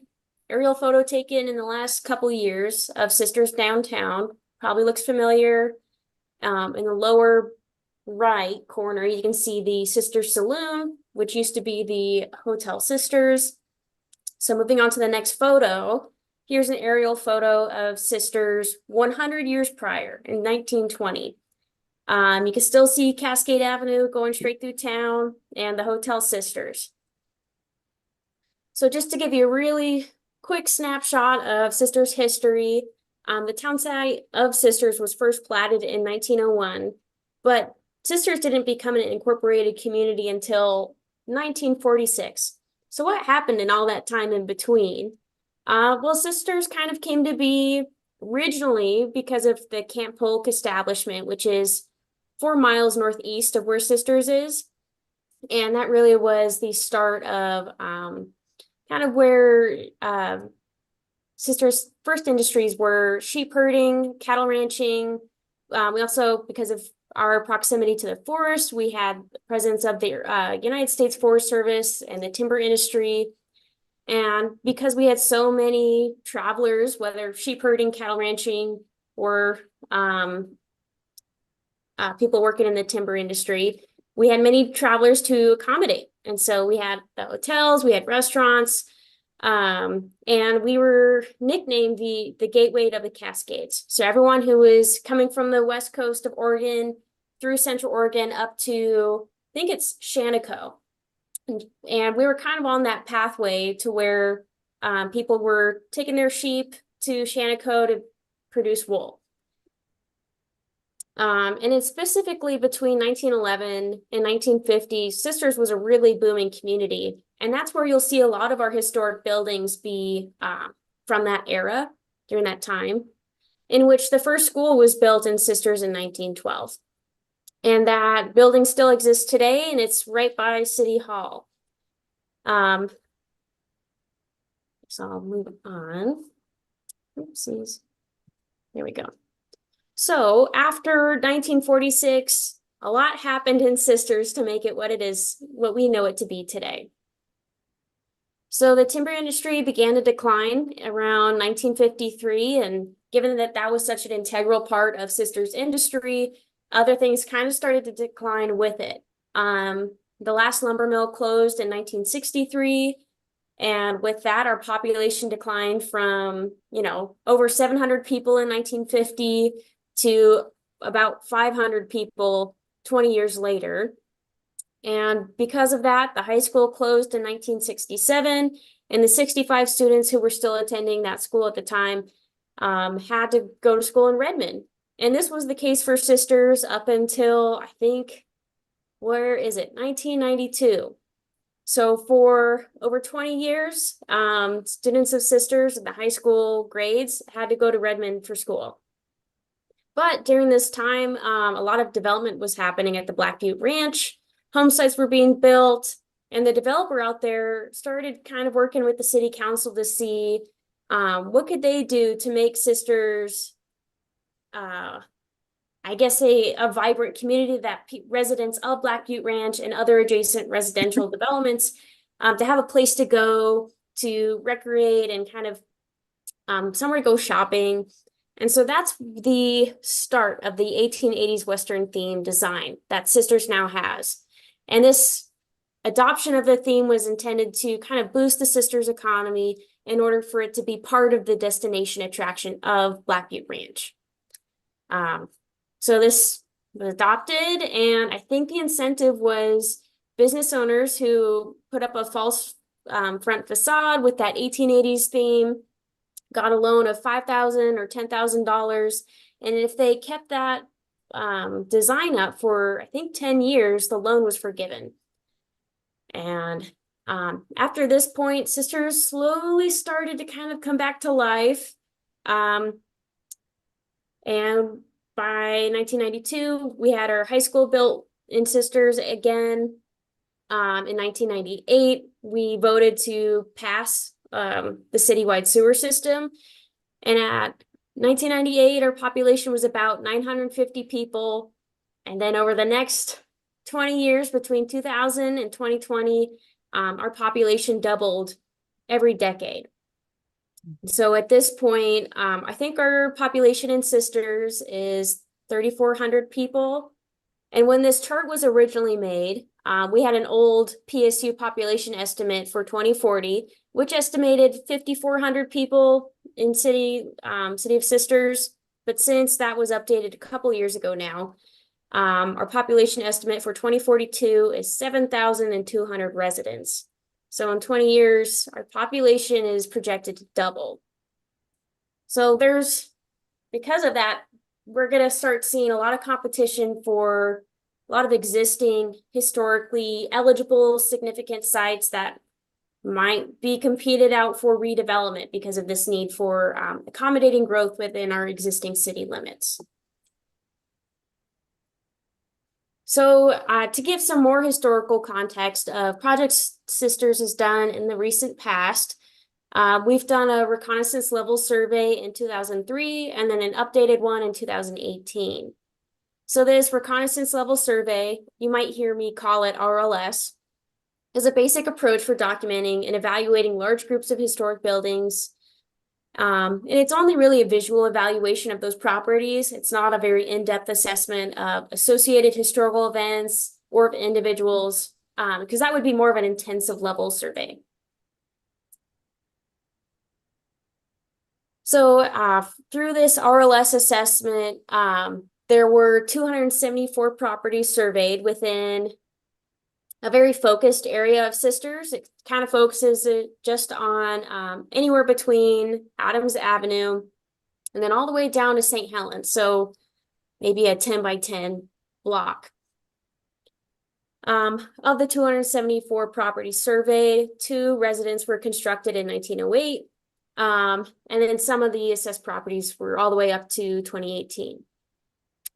aerial photo taken in the last couple years of Sisters downtown. Probably looks familiar. In the lower right corner, you can see the Sisters Saloon, which used to be the Hotel Sisters. So moving on to the next photo, here's an aerial photo of Sisters 100 years prior in 1920. You can still see Cascade Avenue going straight through town and the Hotel Sisters. So just to give you a really quick snapshot of Sisters history, the town site of Sisters was first platted in 1901, but Sisters didn't become an incorporated community until 1946. So what happened in all that time in between? Well, Sisters kind of came to be originally because of the Camp Polk establishment, which is 4 miles northeast of where Sisters is. And that really was the start of kind of where Sisters' first industries were sheep herding, cattle ranching. We also, because of our proximity to the forest, we had the presence of the United States Forest Service and the timber industry. And because we had so many travelers, whether sheep herding, cattle ranching, or people working in the timber industry, we had many travelers to accommodate. And so we had the hotels, we had restaurants, and we were nicknamed the gateway to the Cascades. So everyone who was coming from the west coast of Oregon through Central Oregon up to, I think it's Shaniko. And we were kind of on that pathway to where people were taking their sheep to Shaniko to produce wool. And it's specifically between 1911 and 1950, Sisters was a really booming community. And that's where you'll see a lot of our historic buildings be from that era, during that time, in which the first school was built in Sisters in 1912. And that building still exists today, and it's right by City Hall. So I'll move on. Oopsies. There we go. So after 1946, a lot happened in Sisters to make it what it is, what we know it to be today. So the timber industry began to decline around 1953, and given that that was such an integral part of Sisters industry, other things kind of started to decline with it. The last lumber mill closed in 1963. And with that, our population declined from, over 700 people in 1950 to about 500 people 20 years later. And because of that, the high school closed in 1967, and the 65 students who were still attending that school at the time had to go to school in Redmond. And this was the case for Sisters up until, I think, 1992. So for over 20 years, students of Sisters in the high school grades had to go to Redmond for school. But during this time, a lot of development was happening at the Black Butte Ranch. Home sites were being built, and the developer out there started kind of working with the city council to see what could they do to make Sisters, I guess, a vibrant community that residents of Black Butte Ranch and other adjacent residential developments to have a place to go to recreate and kind of somewhere to go shopping. And so that's the start of the 1880s Western theme design that Sisters now has. And this adoption of the theme was intended to kind of boost the Sisters economy in order for it to be part of the destination attraction of Black Butte Ranch. So this was adopted, and I think the incentive was business owners who put up a false front facade with that 1880s theme, got a loan of $5,000 or $10,000. And if they kept that design up for, I think, 10 years, the loan was forgiven. And after this point, Sisters slowly started to kind of come back to life. And by 1992, we had our high school built in Sisters again. In 1998, we voted to pass the citywide sewer system. And at 1998, our population was about 950 people. And then over the next 20 years, between 2000 and 2020, our population doubled every decade. So at this point, I think our population in Sisters is 3,400 people. And when this chart was originally made, we had an old PSU population estimate for 2040, which estimated 5,400 people in City of Sisters. But since that was updated a couple years ago now, our population estimate for 2042 is 7,200 residents. So in 20 years, our population is projected to double. So because of that, we're going to start seeing a lot of competition for a lot of existing historically eligible significant sites that might be competed out for redevelopment because of this need for accommodating growth within our existing city limits. So to give some more historical context of projects Sisters has done in the recent past, we've done a reconnaissance level survey in 2003 and then an updated one in 2018. So this reconnaissance level survey, you might hear me call it RLS, is a basic approach for documenting and evaluating large groups of historic buildings. And it's only really a visual evaluation of those properties. It's not a very in-depth assessment of associated historical events or of individuals, because that would be more of an intensive level survey. So through this RLS assessment, there were 274 properties surveyed within a very focused area of Sisters. It kind of focuses just on anywhere between Adams Avenue and then all the way down to St. Helens. So maybe a 10 by 10 block. Of the 274 properties surveyed, 2 residences were constructed in 1908. And then some of the assessed properties were all the way up to 2018.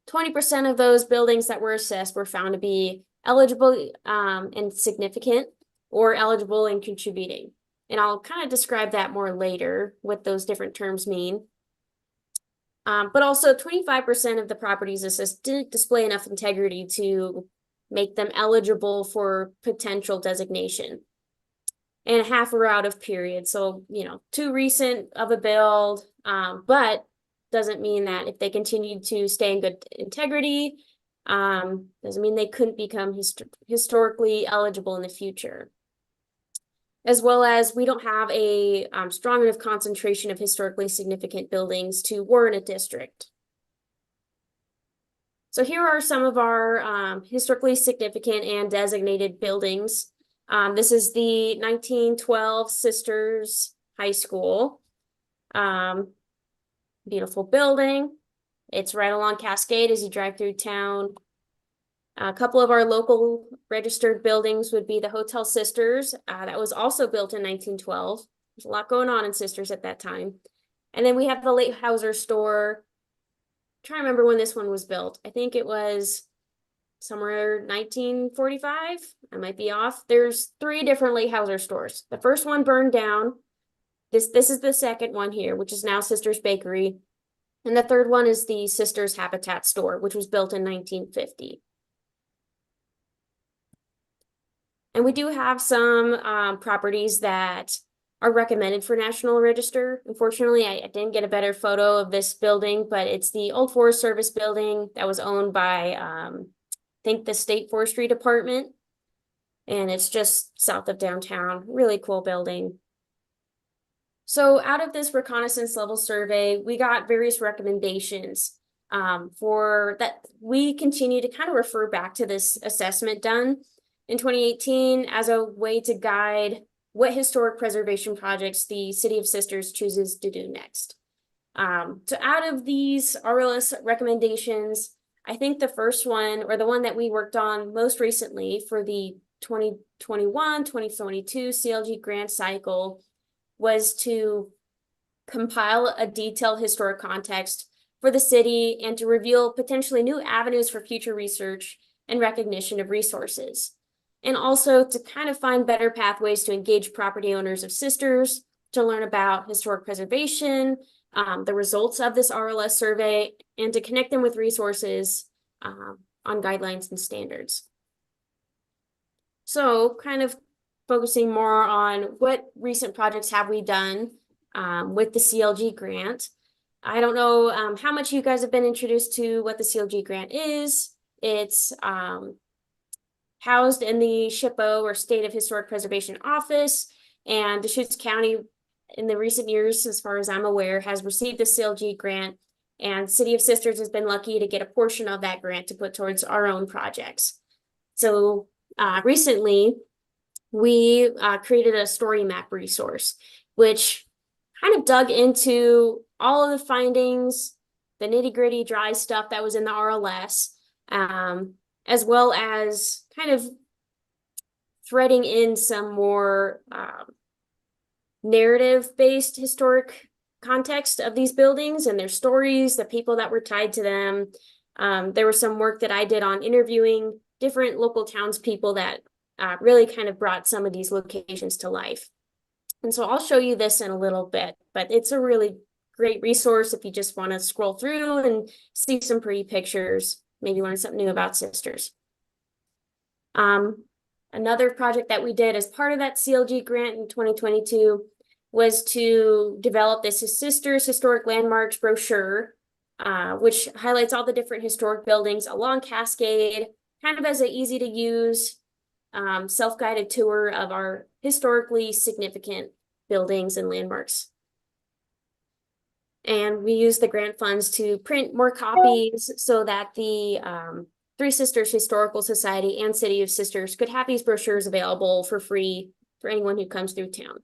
20% of those buildings that were assessed were found to be eligible and significant, or eligible and contributing. And I'll kind of describe that more later, what those different terms mean. But also 25% of the properties assessed didn't display enough integrity to make them eligible for potential designation. And half were out of period. So, too recent of a build, but doesn't mean that if they continue to stay in good integrity, doesn't mean they couldn't become historically eligible in the future. As well as we don't have a strong enough concentration of historically significant buildings to warrant a district. So here are some of our historically significant and designated buildings. This is the 1912 Sisters High School. Beautiful building. It's right along Cascade as you drive through town. A couple of our local registered buildings would be the Hotel Sisters. That was also built in 1912. There's a lot going on in Sisters at that time. And then we have the Late Hauser store. I'm trying to remember when this one was built. I think it was somewhere 1945. I might be off. There's 3 different Late Hauser stores. The first one burned down. This is the second one here, which is now Sisters Bakery. And the third one is the Sisters Habitat store, which was built in 1950. And we do have some properties that are recommended for National Register. Unfortunately, I didn't get a better photo of this building, but it's the old Forest Service building that was owned by, I think, the State Forestry Department. And it's just south of downtown. Really cool building. So out of this reconnaissance level survey, we got various recommendations for that. We continue to kind of refer back to this assessment done in 2018 as a way to guide what historic preservation projects the City of Sisters chooses to do next. So out of these RLS recommendations, I think the first one, or the one that we worked on most recently for the 2021-2022 CLG grant cycle, was to compile a detailed historic context for the city and to reveal potentially new avenues for future research and recognition of resources. And also to kind of find better pathways to engage property owners of Sisters, to learn about historic preservation, the results of this RLS survey, and to connect them with resources on guidelines and standards. So kind of focusing more on what recent projects have we done with the CLG grant. I don't know how much you guys have been introduced to what the CLG grant is. It's housed in the SHPO, or State of Historic Preservation Office, and Deschutes County in the recent years, as far as I'm aware, has received the CLG grant, and City of Sisters has been lucky to get a portion of that grant to put towards our own projects. So recently, we created a story map resource, which kind of dug into all of the findings, the nitty-gritty dry stuff that was in the RLS, as well as kind of threading in some more narrative-based historic context of these buildings and their stories, the people that were tied to them. There was some work that I did on interviewing different local townspeople that really kind of brought some of these locations to life. And so I'll show you this in a little bit, but it's a really great resource if you just want to scroll through and see some pretty pictures, maybe learn something new about Sisters. Another project that we did as part of that CLG grant in 2022 was to develop this Sisters Historic Landmarks brochure, which highlights all the different historic buildings along Cascade, kind of as an easy to use self-guided tour of our historically significant buildings and landmarks. And we use the grant funds to print more copies so that the Three Sisters Historical Society and City of Sisters could have these brochures available for free for anyone who comes through town.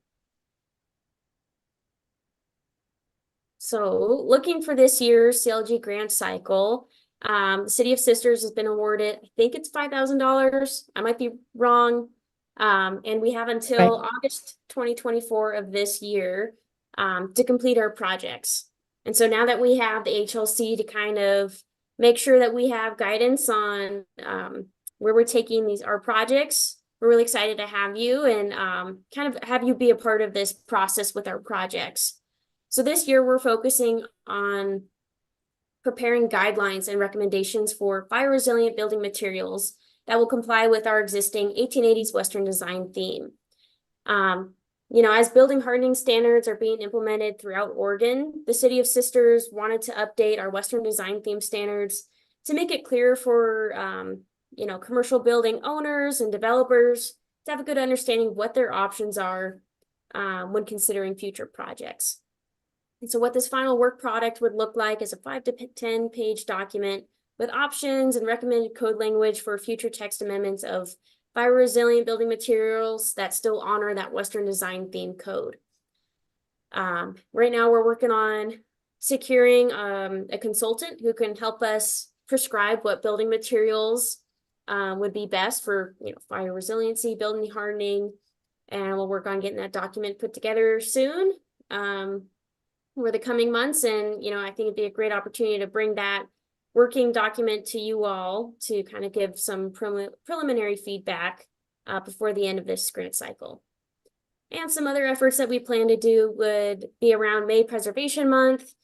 So looking for this year's CLG grant cycle, the City of Sisters has been awarded, I think it's $5,000. I might be wrong. And we have until August 2024 of this year to complete our projects. And so now that we have the HLC to kind of make sure that we have guidance on where we're taking our projects, we're really excited to have you and kind of have you be a part of this process with our projects. So this year we're focusing on preparing guidelines and recommendations for fire resilient building materials that will comply with our existing 1880s Western design theme. You know, as building hardening standards are being implemented throughout Oregon, the City of Sisters wanted to update our Western design theme standards to make it clear for, you know, commercial building owners and developers to have a good understanding of what their options are when considering future projects. And so what this final work product would look like is a 5 to 10 page document with options and recommended code language for future text amendments of fire resilient building materials that still honor that Western design theme code. Right now we're working on securing a consultant who can help us prescribe what building materials would be best for, you know, fire resiliency, building hardening, and we'll work on getting that document put together soon over the coming months. And, you know, I think it'd be a great opportunity to bring that working document to you all to kind of give some preliminary feedback before the end of this grant cycle. And some other efforts that we plan to do would be around May Preservation Month,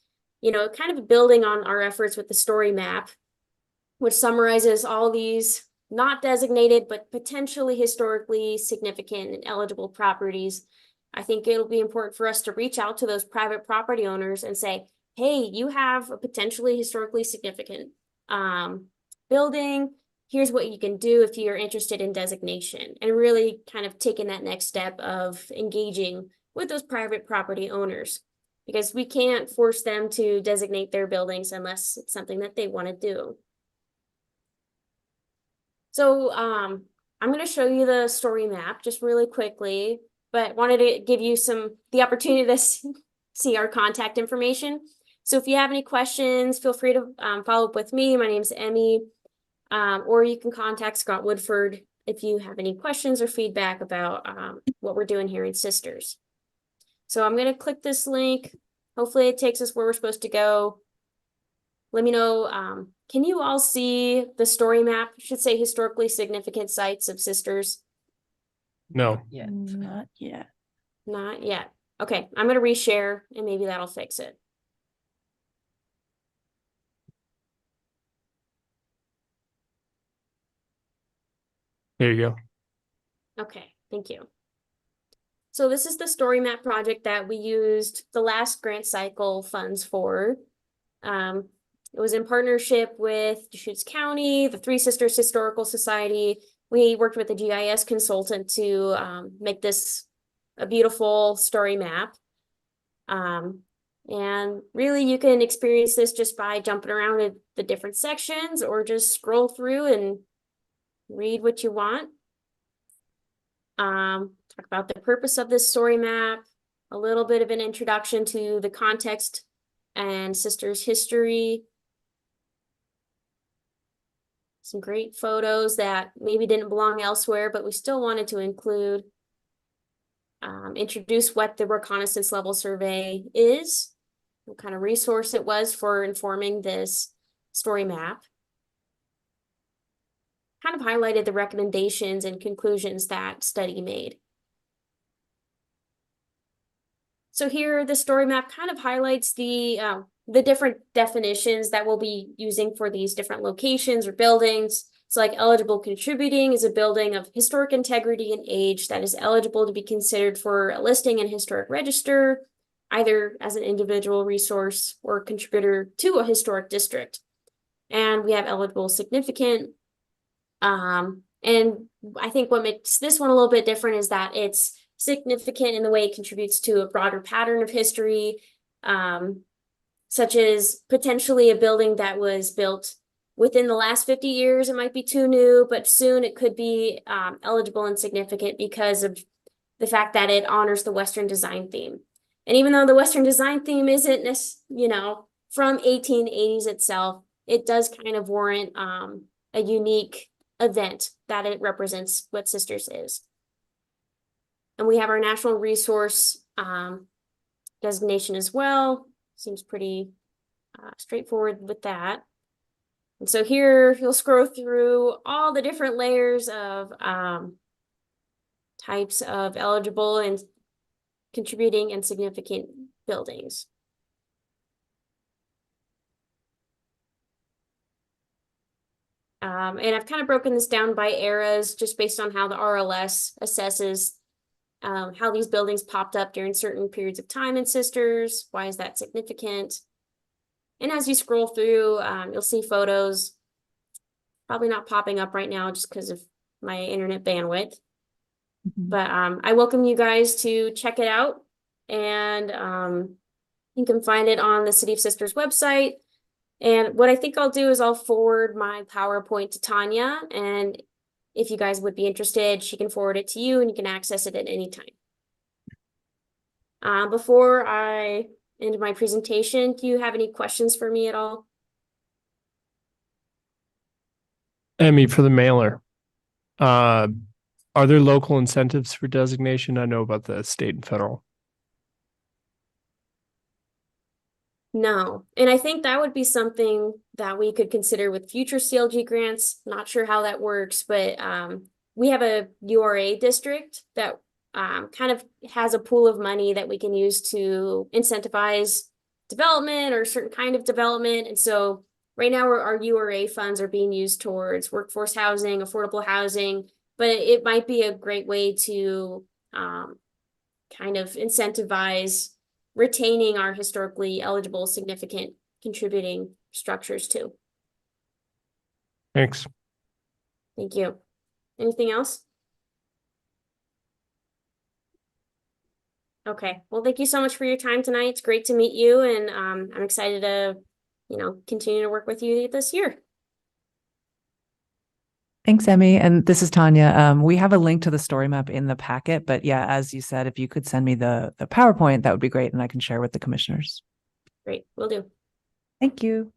you know, kind of building on our efforts with the story map, which summarizes all these not designated but potentially historically significant and eligible properties. I think it'll be important for us to reach out to those private property owners and say, hey, you have a potentially historically significant building. Here's what you can do if you're interested in designation, and really kind of taking that next step of engaging with those private property owners, because we can't force them to designate their buildings unless it's something that they want to do. So I'm going to show you the story map just really quickly, but wanted to give you the opportunity to see our contact information. So if you have any questions, feel free to follow up with me. My name's Emmy, or you can contact Scott Woodford if you have any questions or feedback about what we're doing here in Sisters. So I'm going to click this link. Hopefully it takes us where we're supposed to go. Let me know, can you all see the story map? It should say historically significant sites of Sisters. No. Yeah. Not yet. Not yet. Okay, I'm gonna reshare and maybe that'll fix it. There you go. Okay, thank you. So this is the story map project that we used the last grant cycle funds for. It was in partnership with Deschutes County, the Three Sisters Historical Society. We worked with a GIS consultant to make this a beautiful story map. And really you can experience this just by jumping around at the different sections or just scroll through and read what you want. Talk about the purpose of this story map, a little bit of an introduction to the context and Sisters history. Some great photos that maybe didn't belong elsewhere, but we still wanted to include. Introduce what the reconnaissance level survey is, what kind of resource it was for informing this story map. Kind of highlighted the recommendations and conclusions that study made. So here, the story map kind of highlights the different definitions that we'll be using for these different locations or buildings. So like eligible contributing is a building of historic integrity and age that is eligible to be considered for a listing in historic register, either as an individual resource or contributor to a historic district. And we have eligible significant. And I think what makes this one a little bit different is that it's significant in the way it contributes to a broader pattern of history, such as potentially a building that was built within the last 50 years. It might be too new, but soon it could be eligible and significant because of the fact that it honors the Western design theme. And even though the Western design theme isn't, from 1880s itself, it does kind of warrant a unique event that it represents what Sisters is. And we have our national resource designation as well. Seems pretty straightforward with that. And so here you'll scroll through all the different layers of types of eligible and contributing and significant buildings. And I've kind of broken this down by eras just based on how the RLS assesses how these buildings popped up during certain periods of time in Sisters. Why is that significant? And as you scroll through, you'll see photos, probably not popping up right now just because of my internet bandwidth. But I welcome you guys to check it out. And you can find it on the City of Sisters website. And what I think I'll do is I'll forward my PowerPoint to Tanya. And if you guys would be interested, she can forward it to you and you can access it at any time. Before I end my presentation, do you have any questions for me at all? Emmy, for the mailer, are there local incentives for designation? I know about the state and federal. No, and I think that would be something that we could consider with future CLG grants. Not sure how that works, but we have a URA district that kind of has a pool of money that we can use to incentivize development or a certain kind of development. And so right now our URA funds are being used towards workforce housing, affordable housing, but it might be a great way to kind of incentivize retaining our historically eligible, significant contributing structures too. Thanks. Thank you. Anything else? Okay, well, thank you so much for your time tonight. It's great to meet you, and I'm excited to, continue to work with you this year. Thanks, Emmy. And this is Tanya. We have a link to the story map in the packet, but yeah, as you said, if you could send me the PowerPoint, that would be great, and I can share with the commissioners. Great, will do. Thank you.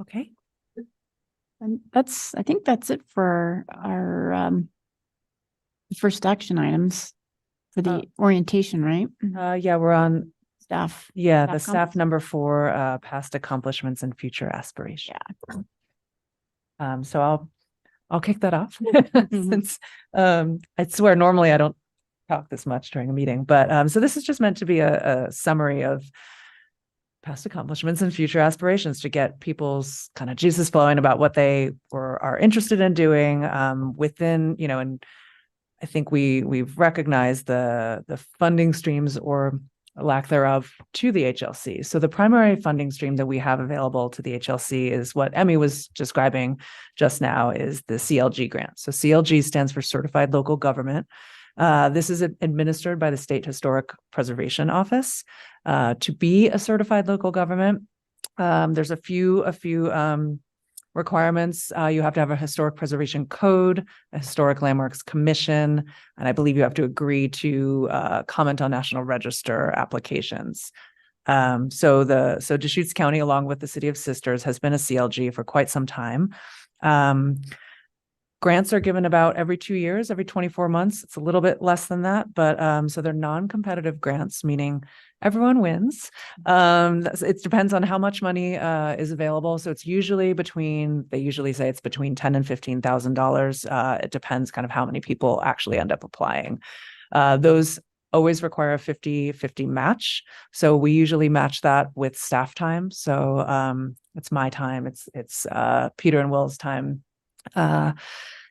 Okay. And I think that's it for our first action items for the orientation, right? Yeah, we're on Staff. the Staff staff number 4, past accomplishments and future aspirations. So I'll kick that off since I swear normally I don't talk this much during a meeting, but so this is just meant to be a summary of past accomplishments and future aspirations to get people's kind of juices flowing about what they are interested in doing within, and I think we've recognized the funding streams or lack thereof to the HLC. So the primary funding stream that we have available to the HLC is what Emmy was describing just now, is the CLG grant. So CLG stands for Certified Local Government. This is administered by the State Historic Preservation Office. To be a certified local government, there's a few requirements. You have to have a historic preservation code, a historic landmarks commission, and I believe you have to agree to comment on National Register applications. So Deschutes County, along with the City of Sisters, has been a CLG for quite some time. Grants are given about every 2 years, every 24 months. It's a little bit less than that, but so they're non-competitive grants, meaning everyone wins. It depends on how much money is available. So it's usually they usually say it's between $10,000 and $15,000. It depends kind of how many people actually end up applying. Those always require a 50-50 match. So we usually match that with staff time. So it's my time, it's Peter and Will's time.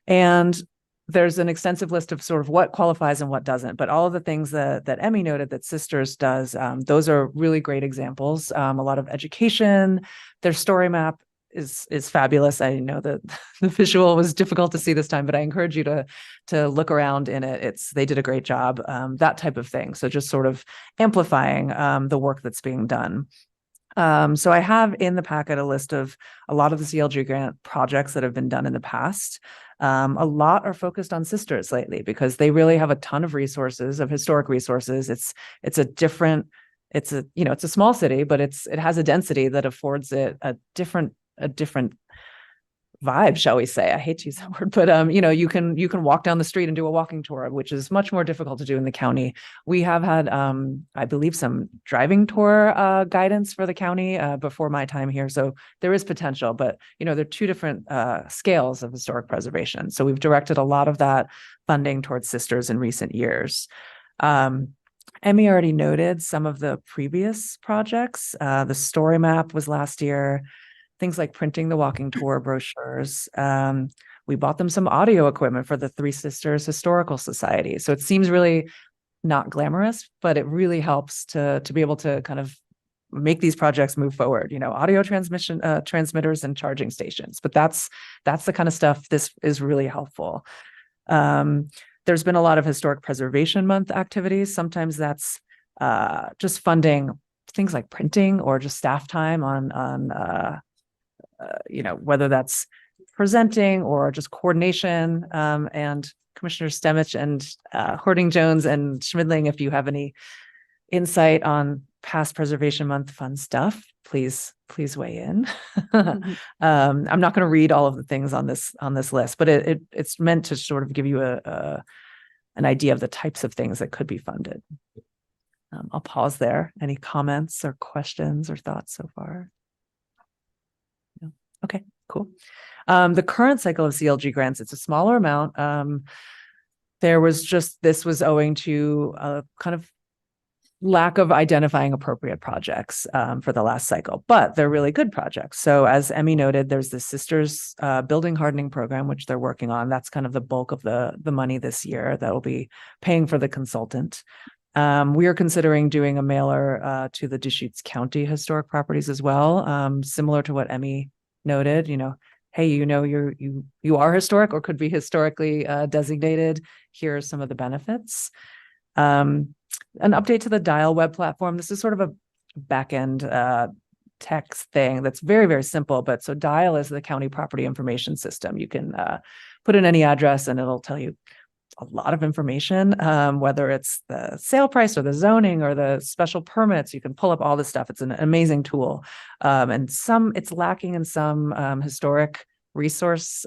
And there's an extensive list of sort of what qualifies and what doesn't, but all of the things that Emmy noted that Sisters does, those are really great examples. A lot of education. Their story map is fabulous. I know that the visual was difficult to see this time, but I encourage you to look around in it. They did a great job, that type of thing. So just sort of amplifying the work that's being done. So I have in the packet a list of a lot of the CLG grant projects that have been done in the past. A lot are focused on Sisters lately because they really have a ton of resources, of historic resources. It's a small city, but it has a density that affords it a different vibe, shall we say. I hate to use that word, but you can walk down the street and do a walking tour, which is much more difficult to do in the county. We have had I believe some driving tour guidance for the county before my time here, so there is potential, but there are two different scales of historic preservation. So we've directed a lot of that funding towards Sisters in recent years. Emmy already noted some of the previous projects. The story map was last year. Things like printing the walking tour brochures. We bought them some audio equipment for the Three Sisters Historical Society. So it seems really not glamorous, but it really helps to be able to kind of make these projects move forward. Audio transmitters and charging stations. But that's the kind of stuff this is really helpful. There's been a lot of Historic Preservation Month activities. Sometimes that's just funding things like printing or just staff time on whether that's presenting or just coordination. And Commissioner Stemich and Hording-Jones and Schmidling, if you have any insight on past Preservation Month fun stuff, please weigh in. I'm not going to read all of the things on this list, but it's meant to sort of give you an idea of the types of things that could be funded. I'll pause there. Any comments or questions or thoughts so far? No. Okay, cool. The current cycle of CLG grants, it's a smaller amount. This was owing to a kind of lack of identifying appropriate projects for the last cycle, but they're really good projects. So as Emmy noted, there's the Sisters building hardening program, which they're working on. That's kind of the bulk of the money this year that will be paying for the consultant. We are considering doing a mailer to the Deschutes County historic properties as well, similar to what Emmy noted. hey, you are historic or could be historically designated. Here are some of the benefits. An update to the Dial web platform. This is sort of a back end text thing that's very, very simple. But so Dial is the county property information system. You can put in any address and it'll tell you a lot of information, whether it's the sale price or the zoning or the special permits. You can pull up all this stuff. It's an amazing tool. And it's lacking in some historic resource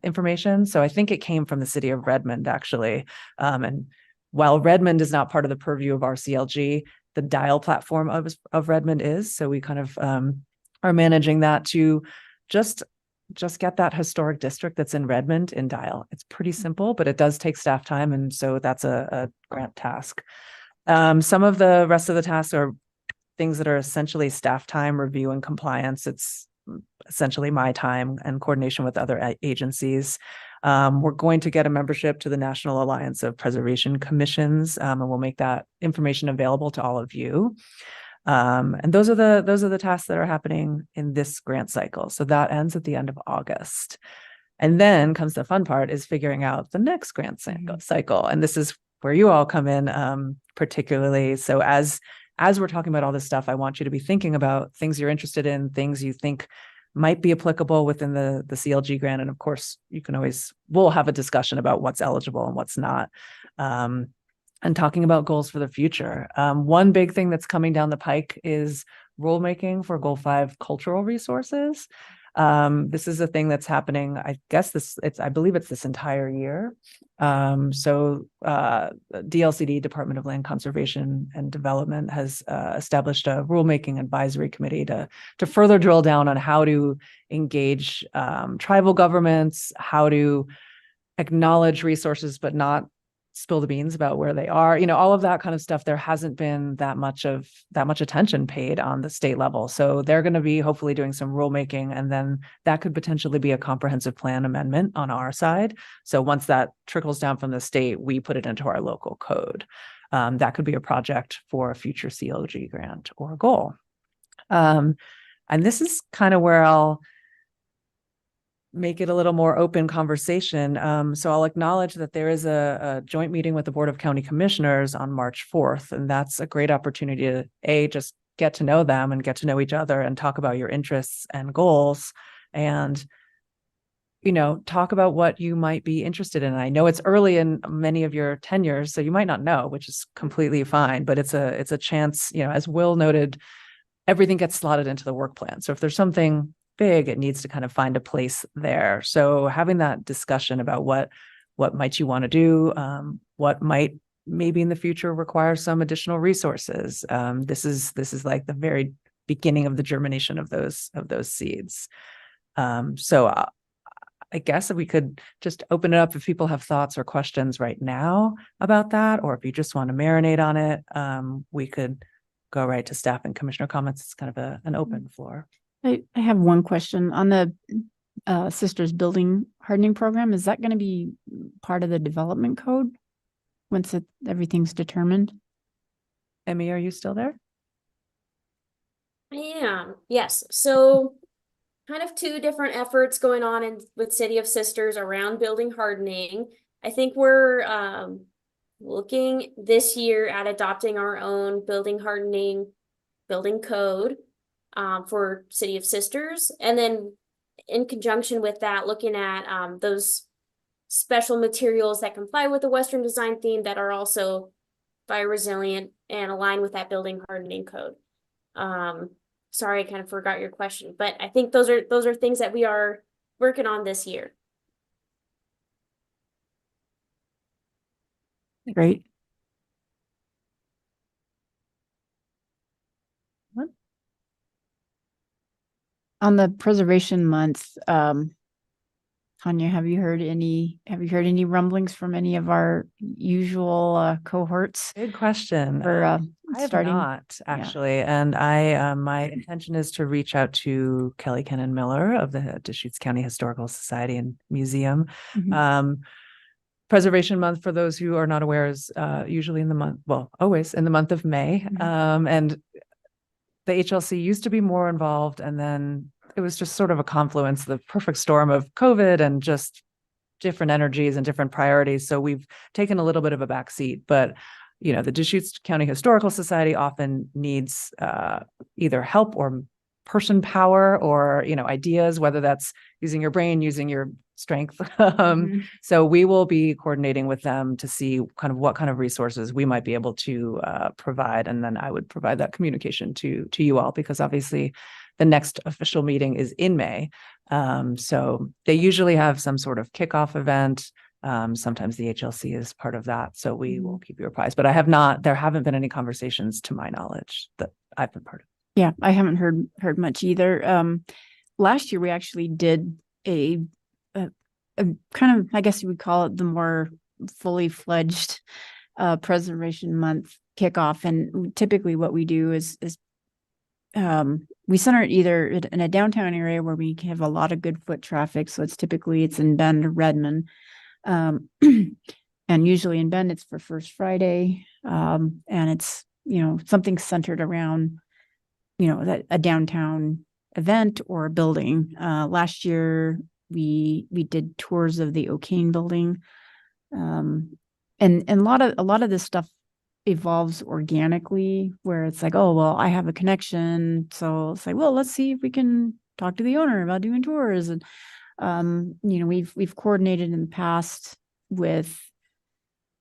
information. So I think it came from the city of Redmond, actually. And while Redmond is not part of the purview of our CLG, the Dial platform of Redmond is. So we kind of are managing that to just get that historic district that's in Redmond in Dial. It's pretty simple, but it does take staff time. And so that's a grant task. Some of the rest of the tasks are things that are essentially staff time, review and compliance. It's essentially my time and coordination with other agencies. We're going to get a membership to the National Alliance of Preservation Commissions, and we'll make that information available to all of you. And those are the tasks that are happening in this grant cycle. So that ends at the end of August. And then comes the fun part, is figuring out the next grant cycle. And this is where you all come in, particularly. So as we're talking about all this stuff, I want you to be thinking about things you're interested in, things you think might be applicable within the CLG grant. And of course, we'll have a discussion about what's eligible and what's not. And talking about goals for the future. One big thing that's coming down the pike is rulemaking for Goal 5 cultural resources. This is a thing that's happening, I believe it's this entire year. So DLCD, Department of Land Conservation and Development, has established a rulemaking advisory committee to further drill down on how to engage tribal governments, how to acknowledge resources, but not spill the beans about where they are, all of that kind of stuff. There hasn't been that much attention paid on the state level. So they're going to be hopefully doing some rulemaking, and then that could potentially be a comprehensive plan amendment on our side. So once that trickles down from the state, we put it into our local code. That could be a project for a future CLG grant or a goal. And this is kind of where I'll make it a little more open conversation. So I'll acknowledge that there is a joint meeting with the Board of County Commissioners on March 4th, and that's a great opportunity to just get to know them and get to know each other and talk about your interests and goals, and talk about what you might be interested in. I know it's early in many of your tenures, so you might not know, which is completely fine, but it's a chance, as Will noted, everything gets slotted into the work plan. So if there's something big, it needs to kind of find a place there. So having that discussion about what might you want to do, what might maybe in the future require some additional resources. This is like the very beginning of the germination of those seeds. So I guess if we could just open it up if people have thoughts or questions right now about that, or if you just want to marinate on it, we could go right to staff and commissioner comments. It's kind of an open floor. I have one question on the Sisters Building Hardening Program. Is that going to be part of the development code once everything's determined? Emmy, are you still there? I am, yes. So kind of two different efforts going on with City of Sisters around building hardening. I think we're looking this year at adopting our own building hardening building code for City of Sisters. And then in conjunction with that, looking at those special materials that comply with the Western design theme that are also fire resilient and align with that building hardening code. Sorry, I kind of forgot your question, but I think those are things that we are working on this year. Great. On the preservation month, Tanya, have you heard any rumblings from any of our usual cohorts? Good question. For I have starting? not actually, and my intention is to reach out to Kelly Kennan Miller of the Deschutes County Historical Society and Museum. Mhm. Preservation Month, for those who are not aware, is usually always in the month of May. Mhm. And the HLC used to be more involved, and then it was just sort of a confluence, the perfect storm of COVID and just different energies and different priorities. So we've taken a little bit of a back seat, but you know, the Deschutes County Historical Society often needs either help or person power or, you know, ideas, whether that's using your brain, using your strength. So we will be coordinating with them to see kind of what kind of resources we might be able to provide. And then I would provide that communication to you all, because obviously the next official meeting is in May. So they usually have some sort of kickoff event. Sometimes the HLC is part of that. So we will keep you apprised, but there haven't been any conversations to my knowledge that I've been part of. Yeah, I haven't heard much either. Last year we actually did a kind of, I guess you would call it the more fully fledged Preservation Month kickoff. And typically what we do is we center it either in a downtown area where we have a lot of good foot traffic. So it's in Bend or Redmond. And usually in Bend, it's for First Friday. And it's, you know, something centered around, you know, a downtown event or a building. Last year we did tours of the O'Kane building. And a lot of this stuff evolves organically, where it's like, oh, well, I have a connection. So it's like, well, let's see if we can talk to the owner about doing tours. And, you know, we've coordinated in the past with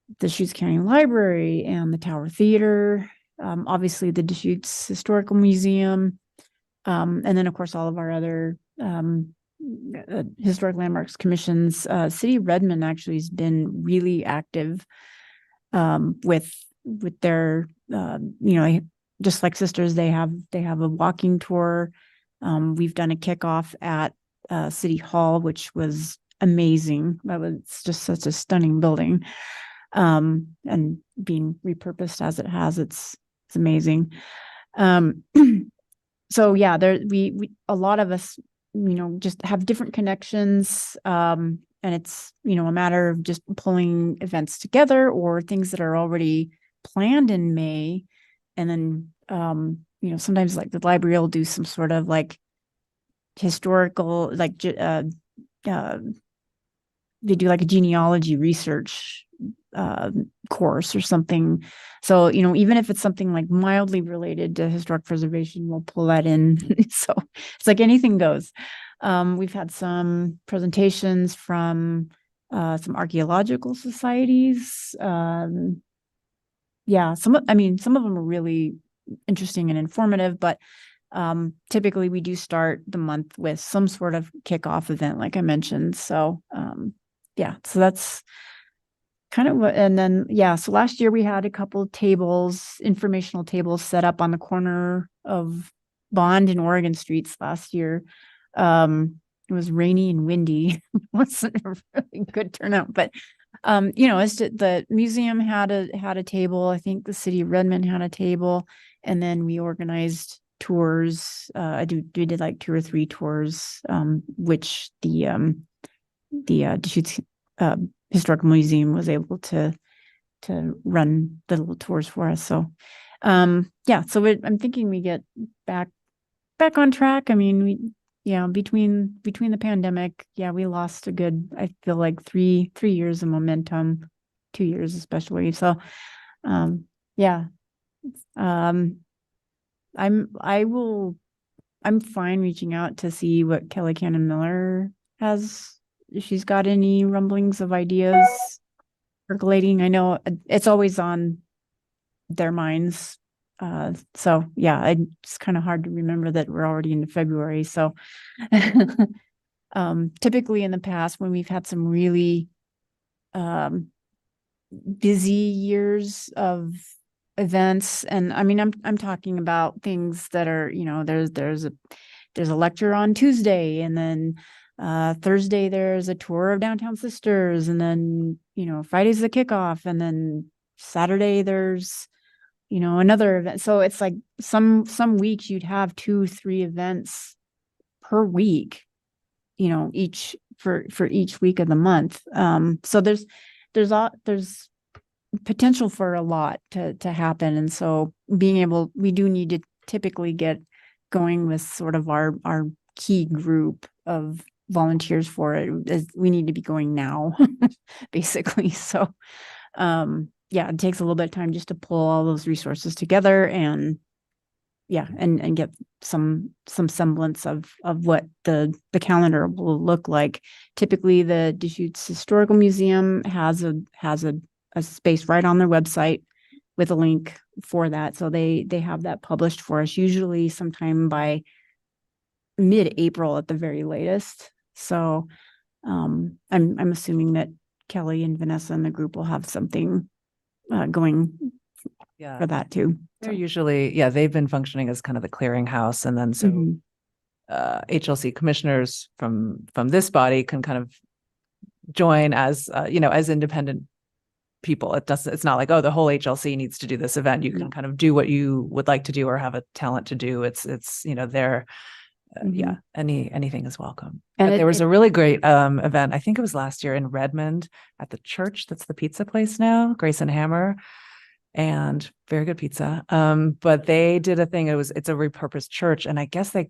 the Deschutes County Library and the Tower Theater, obviously the Deschutes Historical Museum, and then of course all of our other historic landmarks commissions. City of Redmond actually has been really active with their you know, just like Sisters, they have a walking tour. We've done a kickoff at City Hall, which was amazing. It's just such a stunning building, and being repurposed as it has, it's amazing. So yeah, we a lot of us, you know, just have different connections, and it's, you know, a matter of just pulling events together or things that are already planned in May. And then, you know, sometimes like the library will do some sort of like historical, like, they do like a genealogy research course or something. So, you know, even if it's something like mildly related to historic preservation, we'll pull that in. So it's like anything goes. We've had some presentations from some archaeological societies. Yeah, some of them are really interesting and informative, but typically we do start the month with some sort of kickoff event, like I mentioned. So yeah, so that's kind of what, and then, yeah, so last year we had a couple of tables, informational tables set up on the corner of Bond and Oregon Streets last year. It was rainy and windy. It wasn't a really good turnout, but you know, the museum had a table. I think the city of Redmond had a table, and then we organized tours. We did like 2 or 3 tours, which the Deschutes Historical Museum was able to run the little tours for us. So yeah, so I'm thinking we get back on track. I mean, between the pandemic, we lost a good, I feel like 3 years of momentum, 2 years especially. So yeah, I'm fine reaching out to see what Kelly Cannon Miller has. If she's got any rumblings of ideas percolating. I know it's always on their minds. So yeah, it's kind of hard to remember that we're already into February. So typically in the past, when we've had some really busy years of events, and I mean, I'm talking about things that are, you know, there's a lecture on Tuesday, and then Thursday there's a tour of Downtown Sisters, and then, you know, Friday's the kickoff, and then Saturday there's, you know, another event. So it's like some weeks you'd have 2-3 events per week, you know, each for each week of the month. So there's potential for a lot to happen. And so we do need to typically get going with sort of our key group of volunteers for it. We need to be going now, basically. So, yeah, it takes a little bit of time just to pull all those resources together and and get some semblance of what the calendar will look like. Typically, the Deschutes Historical Museum has a space right on their website with a link for that. So they have that published for us, usually sometime by mid-April at the very latest. So I'm assuming that Kelly and Vanessa and the group will have something going Yeah. for that too. They're usually, they've been functioning as kind of the clearinghouse, and then so Mhm. HLC commissioners from this body can kind of join as as independent people. It's not like, oh, the whole HLC needs to do this event. You can kind of do what you would like to do or have a talent to do. It's they're Mhm. anything is welcome. And But there was it- a really great event, I think it was last year in Redmond at the church that's the pizza place now, Grace and Hammer, and very good pizza. But they did a thing, it's a repurposed church, and I guess they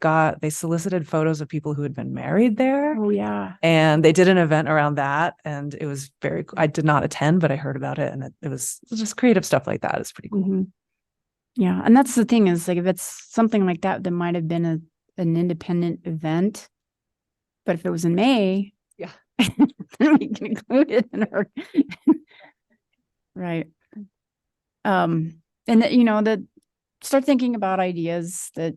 solicited photos of people who had been married there. Oh yeah. And they did an event around that, and it was I did not attend, but I heard about it, and it was just creative stuff like that. It's pretty cool. Mhm. Yeah, and that's the thing is, like, if it's something like that, that might have been an independent event, but if it was in May, Yeah. then we can include it in our right. And that, that start thinking about ideas that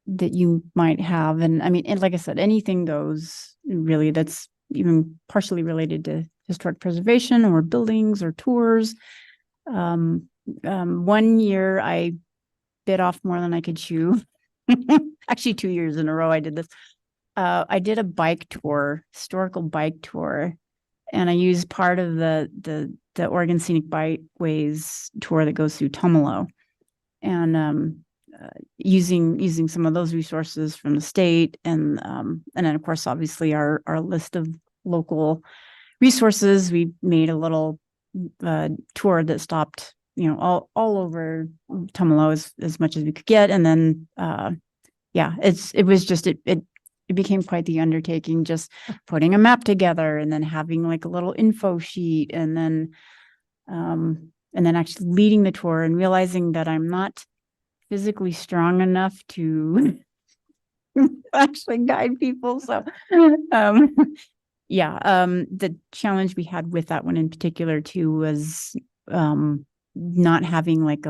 you might have, and I mean, and like I said, anything goes really that's even partially related to historic preservation or buildings or tours. 1 year I bit off more than I could chew. Actually, 2 years in a row I did this. I did a bike tour, historical bike tour, and I used part of the Oregon Scenic Byways tour that goes through Tumalo, and using some of those resources from the state, and then of course obviously our list of local resources. We made a little tour that stopped all over Tumalo as much as we could get, and then it became quite the undertaking, just putting a map together and then having like a little info sheet, and then actually leading the tour and realizing that I'm not physically strong enough to actually guide people. So the challenge we had with that one in particular too was not having like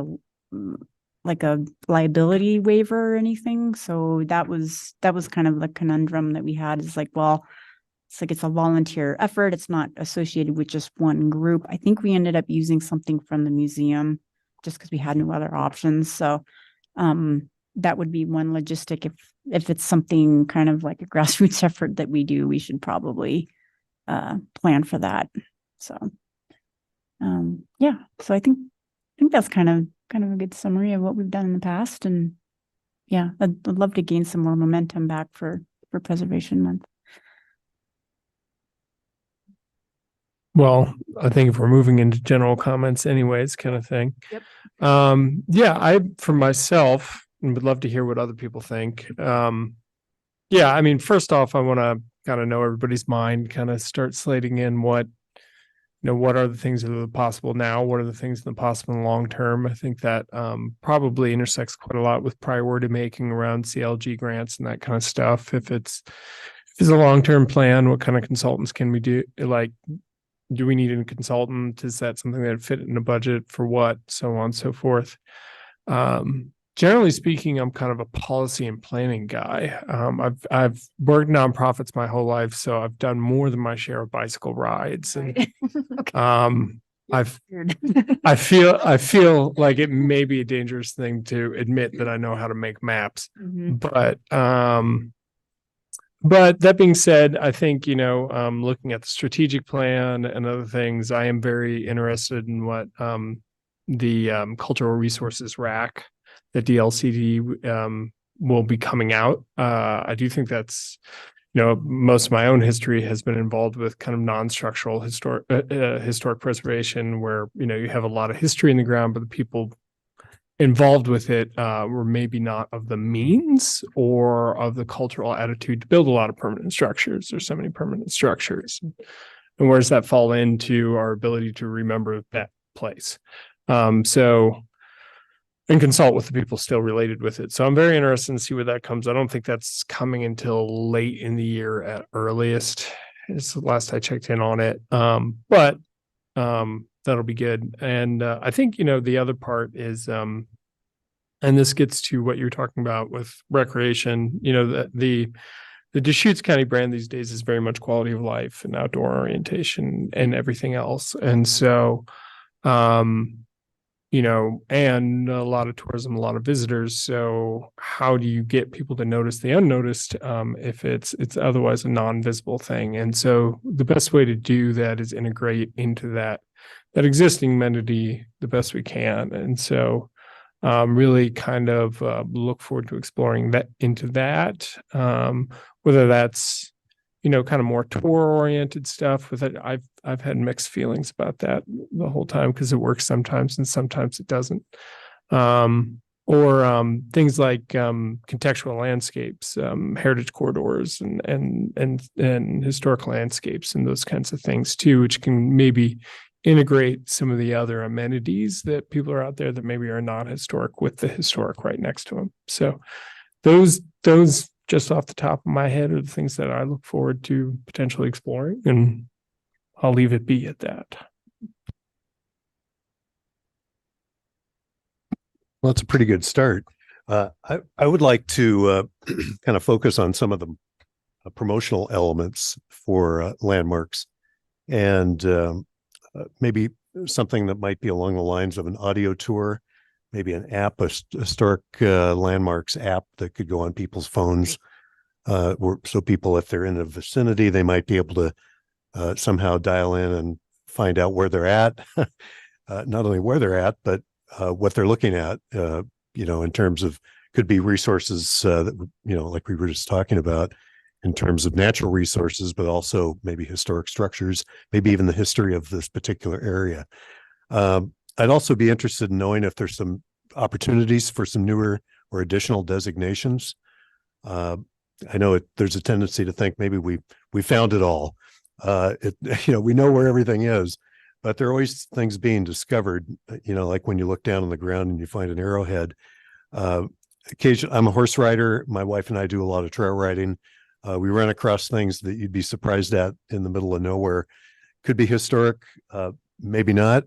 a liability waiver or anything. So that was kind of the conundrum that we had, is like, well, it's like, it's a volunteer effort. It's not associated with just one group. I think we ended up using something from the museum just because we had no other options. So that would be one logistic. If it's something kind of like a grassroots effort that we do, we should probably plan for that. So so I think that's kind of a good summary of what we've done in the past. And I'd love to gain some more momentum back for Preservation Month. Well, I think if we're moving into general comments anyways, kind of thing. Yep. I, for myself, would love to hear what other people think. I mean, first off, I want to kind of know everybody's mind, kind of start slating in what are the things that are possible now? What are the things that are possible in the long term? I think that probably intersects quite a lot with priority making around CLG grants and that kind of stuff. If it's a long-term plan, what kind of consultants can we do? Like, do we need a consultant? Is that something that fit in a budget for what? So on and so forth. Generally speaking, I'm kind of a policy and planning guy. I've worked nonprofits my whole life, so I've done more than my share of bicycle rides, and I feel like it may be a dangerous thing to admit that I know how to make maps, but that being said, I think, looking at the strategic plan and other things, I am very interested in what the cultural resources rack that DLCD will be coming out. I do think that's, most of my own history has been involved with kind of non-structural historic preservation, where, you have a lot of history in the ground, but the people involved with it were maybe not of the means or of the cultural attitude to build a lot of permanent structures. There's so many permanent structures. And where does that fall into our ability to remember that place? And consult with the people still related with it. So I'm very interested to see where that comes. I don't think that's coming until late in the year at earliest. It's the last I checked in on it. But that'll be good. And I think, the other part is, and this gets to what you're talking about with recreation, the Deschutes County brand these days is very much quality of life and outdoor orientation and everything else. And so, and a lot of tourism, a lot of visitors. So how do you get people to notice the unnoticed if it's otherwise a non-visible thing? And so the best way to do that is integrate into that existing amenity the best we can. And so really kind of look forward to exploring that into that, whether that's kind of more tour oriented stuff with it. I've had mixed feelings about that the whole time because it works sometimes and sometimes it doesn't. Or things like contextual landscapes, heritage corridors and historic landscapes and those kinds of things too, which can maybe integrate some of the other amenities that people are out there that maybe are not historic with the historic right next to them. So those just off the top of my head are the things that I look forward to potentially exploring, and I'll leave it be at that. Well, it's a pretty good start. I would like to kind of focus on some of the promotional elements for landmarks, and maybe something that might be along the lines of an audio tour, maybe an app, a historic landmarks app that could go on people's phones. So people, if they're in the vicinity, they might be able to somehow dial in and find out where they're at. Not only where they're at, but what they're looking at, in terms of, could be resources that, like we were just talking about, in terms of natural resources, but also maybe historic structures, maybe even the history of this particular area. I'd also be interested in knowing if there's some opportunities for some newer or additional designations. I know there's a tendency to think maybe we found it all. We know where everything is, but there are always things being discovered, like when you look down on the ground and you find an arrowhead. Occasionally, I'm a horse rider. My wife and I do a lot of trail riding. We run across things that you'd be surprised at in the middle of nowhere. Could be historic, maybe not.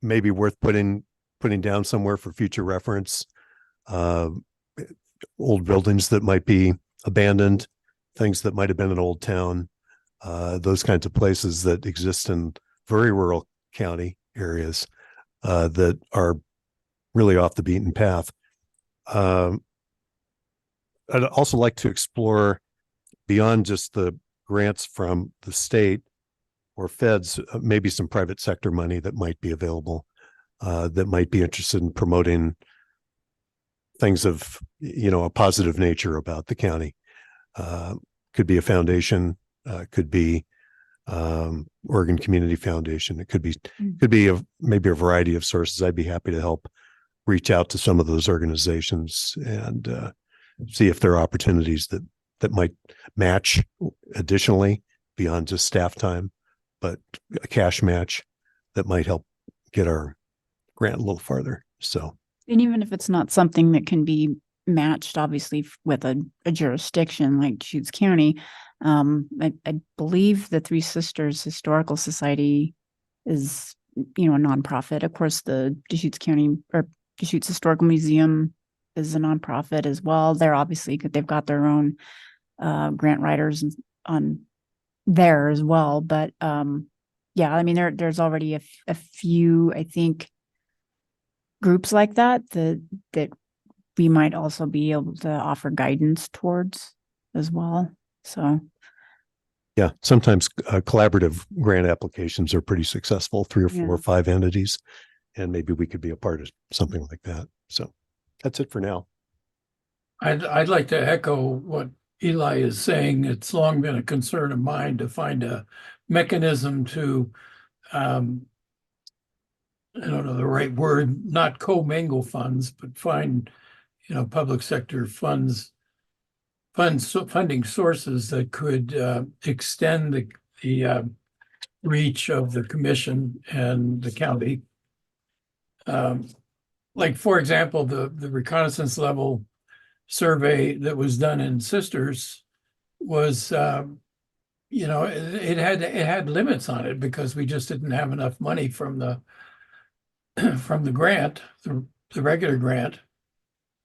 Maybe worth putting down somewhere for future reference. Old buildings that might be abandoned, things that might have been an old town, those kinds of places that exist in very rural county areas that are really off the beaten path. I'd also like to explore beyond just the grants from the state or feds, maybe some private sector money that might be available, that might be interested in promoting things of, a positive nature about the county. Could be a foundation, could be Oregon Community Foundation. It could be maybe a variety of sources. I'd be happy to help reach out to some of those organizations and see if there are opportunities that might match additionally beyond just staff time, but a cash match that might help get our grant a little farther. So, and even if it's not something that can be matched, obviously, with a jurisdiction like Deschutes County, I believe the Three Sisters Historical Society is, a nonprofit. Of course, the Deschutes County or Deschutes Historical Museum is a nonprofit as well. They've got their own grant writers on there as well. But there's already a few, I think, groups like that we might also be able to offer guidance towards as well. So yeah, sometimes collaborative grant applications are pretty successful, 3 or 4 or 5 entities, and maybe we could be a part of something like that. So that's it for now. I'd like to echo what Eli is saying. It's long been a concern of mine to find a mechanism to I don't know the right word, not commingle funds, but find, public sector funding sources that could extend the reach of the commission and the county. Like, for example, the reconnaissance level survey that was done in Sisters was, it had limits on it because we just didn't have enough money from the from the grant, the regular grant,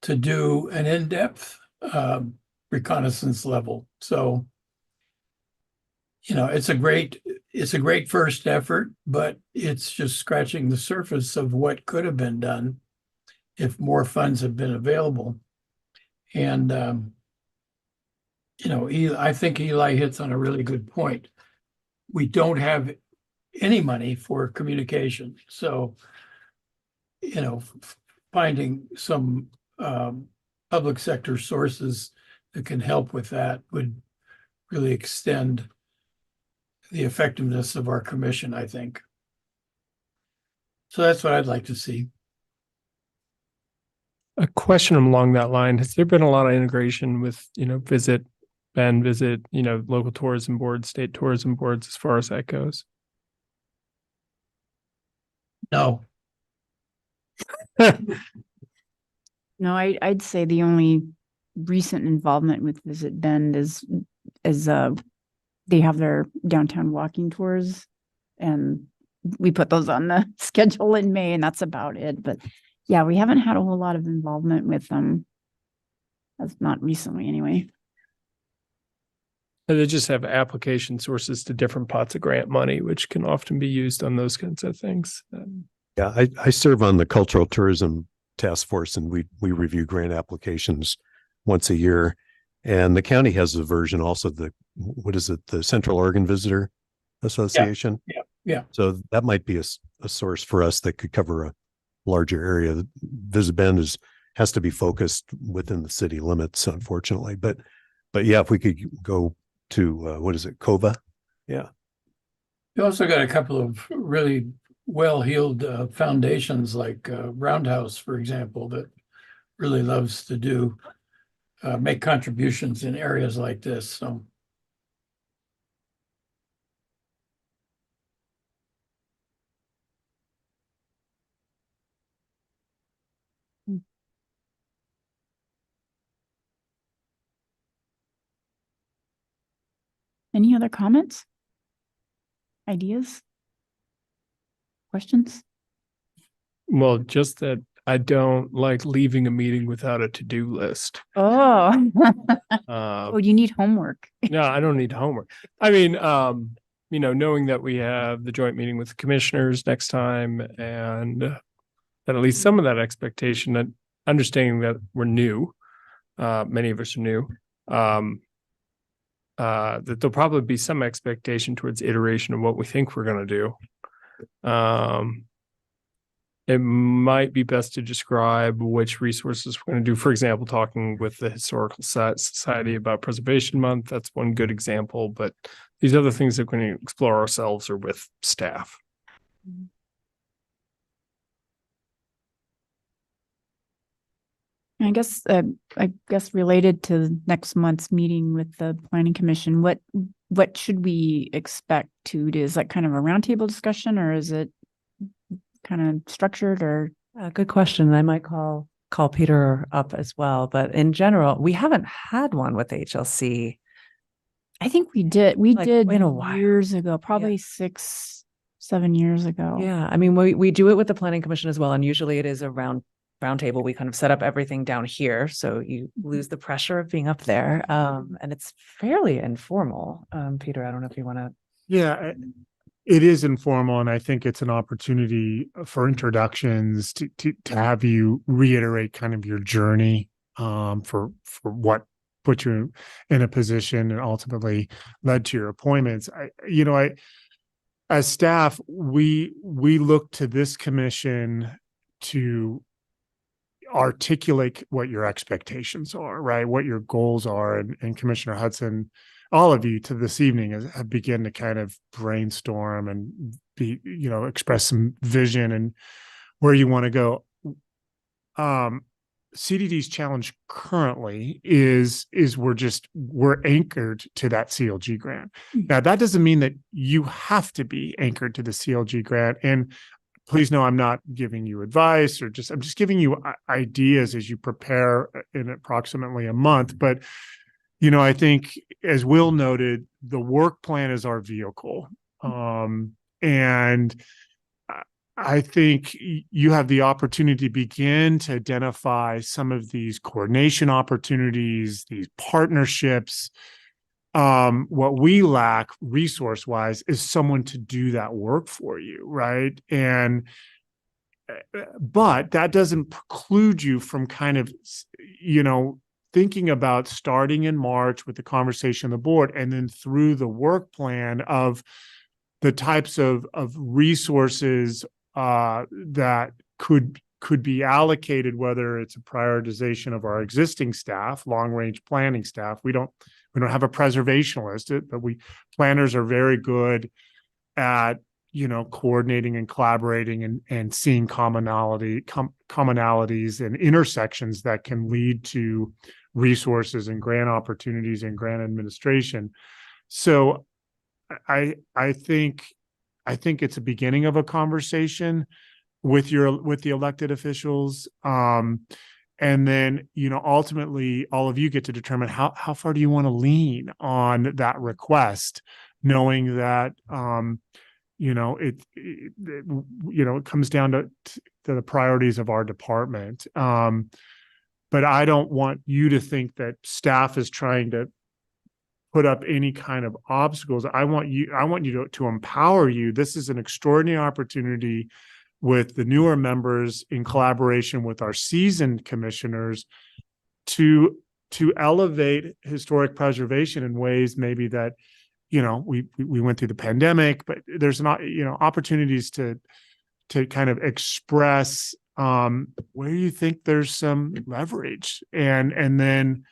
to do an in-depth reconnaissance level. So, it's a great first effort, but it's just scratching the surface of what could have been done if more funds had been available. And, I think Eli hits on a really good point. We don't have any money for communication. So, finding some public sector sources that can help with that would really extend the effectiveness of our commission, I think. So that's what I'd like to see. A question along that line, has there been a lot of integration with, Visit, local tourism boards, state tourism boards, as far as that goes? No. No, I'd say the only recent involvement with Visit Bend is they have their downtown walking tours, and we put those on the schedule in May, and that's about it. But yeah, we haven't had a whole lot of involvement with them. That's not recently anyway. They just have application sources to different pots of grant money, which can often be used on those kinds of things. Yeah, I serve on the Cultural Tourism Task Force, and we review grant applications once a year. And the county has a version also, the Central Oregon Visitor Association. Yeah. So that might be a source for us that could cover a larger area. Visit Bend has to be focused within the city limits, unfortunately. But yeah, if we could go to COVA? Yeah. You also got a couple of really well-heeled foundations like Roundhouse, for example, that really loves to make contributions in areas like this. So. Any other comments? Ideas? Questions? Well, just that I don't like leaving a meeting without a to-do list. Oh, oh, you need homework. No, I don't need homework. I mean, knowing that we have the joint meeting with the commissioners next time, and that at least some of that expectation, that understanding that we're new, many of us are new, that there'll probably be some expectation towards iteration of what we think we're going to do. It might be best to describe which resources we're going to do. For example, talking with the Historical Society about Preservation Month. That's one good example, but these other things that we're going to explore ourselves or with staff. I guess related to next month's meeting with the Planning Commission, what should we expect to do? Is that kind of a roundtable discussion, or is it kind of structured? Or good question. I might call Peter up as well. But in general, we haven't had one with HLC. I think we did. We did in a while. Years ago, probably 6-7 years ago. Yeah, I mean, we do it with the Planning Commission as well, and usually it is a roundtable. We kind of set up everything down here, so you lose the pressure of being up there, and it's fairly informal. Peter, I don't know if you want to. Yeah, it is informal, and I think it's an opportunity for introductions to have you reiterate kind of your journey for what put you in a position and ultimately led to your appointments. As staff, we look to this commission to articulate what your expectations are, right? What your goals are. And Commissioner Hudson, all of you to this evening have begun to kind of brainstorm and express some vision and where you want to go. CDD's challenge currently is we're anchored to that CLG grant. Now, that doesn't mean that you have to be anchored to the CLG grant. And please know, I'm not giving you advice I'm just giving you ideas as you prepare in approximately a month. But, I think, as Will noted, the work plan is our vehicle. And I think you have the opportunity to begin to identify some of these coordination opportunities, these partnerships. What we lack resource-wise is someone to do that work for you, right? But that doesn't preclude you from kind of, thinking about starting in March with the conversation of the board, and then through the work plan of the types of resources that could be allocated, whether it's a prioritization of our existing staff, long-range planning staff. We don't have a preservationalist, but planners are very good at, coordinating and collaborating and seeing commonalities and intersections that can lead to resources and grant opportunities and grant administration. So I think it's a beginning of a conversation with the elected officials. And then, ultimately all of you get to determine how far do you want to lean on that request, knowing that, it comes down to the priorities of our department. But I don't want you to think that staff is trying to put up any kind of obstacles. I want you to empower you. This is an extraordinary opportunity with the newer members in collaboration with our seasoned commissioners to elevate historic preservation in ways maybe that, we went through the pandemic, but there's not, opportunities to kind of express where you think there's some leverage, and then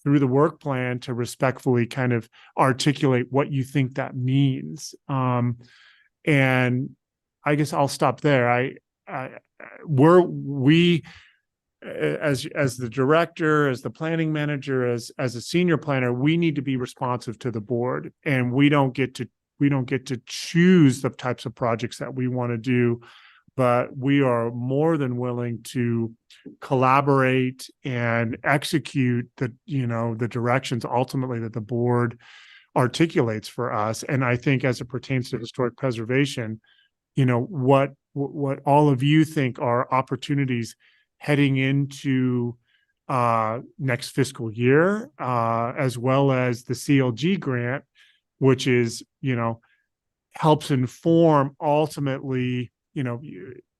through the work plan to respectfully kind of articulate what you think that means. And I guess I'll stop there. As the director, as the planning manager, as a senior planner, we need to be responsive to the board, and we don't get to choose the types of projects that we want to do, but we are more than willing to collaborate and execute the directions ultimately that the board articulates for us. And I think as it pertains to historic preservation, what all of you think are opportunities heading into next fiscal year, as well as the CLG grant, which is, helps inform ultimately, the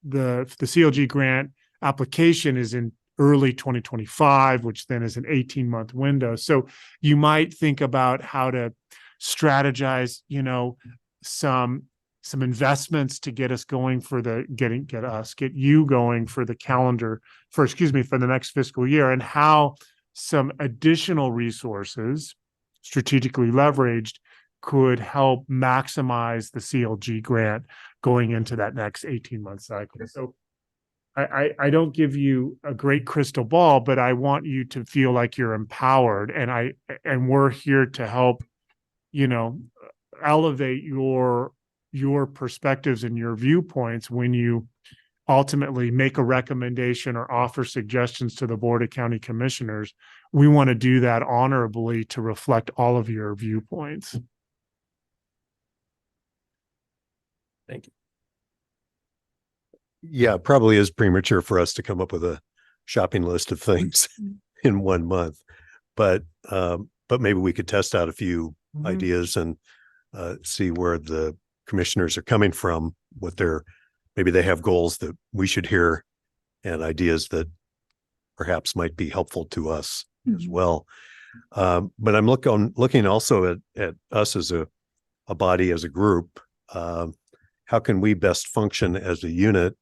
CLG grant application is in early 2025, which then is an 18-month window. So you might think about how to strategize, some investments to get us going for get you going for the calendar for the next fiscal year, and how some additional resources strategically leveraged could help maximize the CLG grant going into that next 18-month cycle. So I don't give you a great crystal ball, but I want you to feel like you're empowered, and we're here to help, elevate your perspectives and your viewpoints when you ultimately make a recommendation or offer suggestions to the Board of County Commissioners. We want to do that honorably to reflect all of your viewpoints. Thank you. Yeah, it probably is premature for us to come up with a shopping list of things in 1 month, but maybe we could test out a few ideas and see where the commissioners are coming from, maybe they have goals that we should hear and ideas that perhaps might be helpful to us as well. But I'm looking also at us as a body, as a group. How can we best function as a unit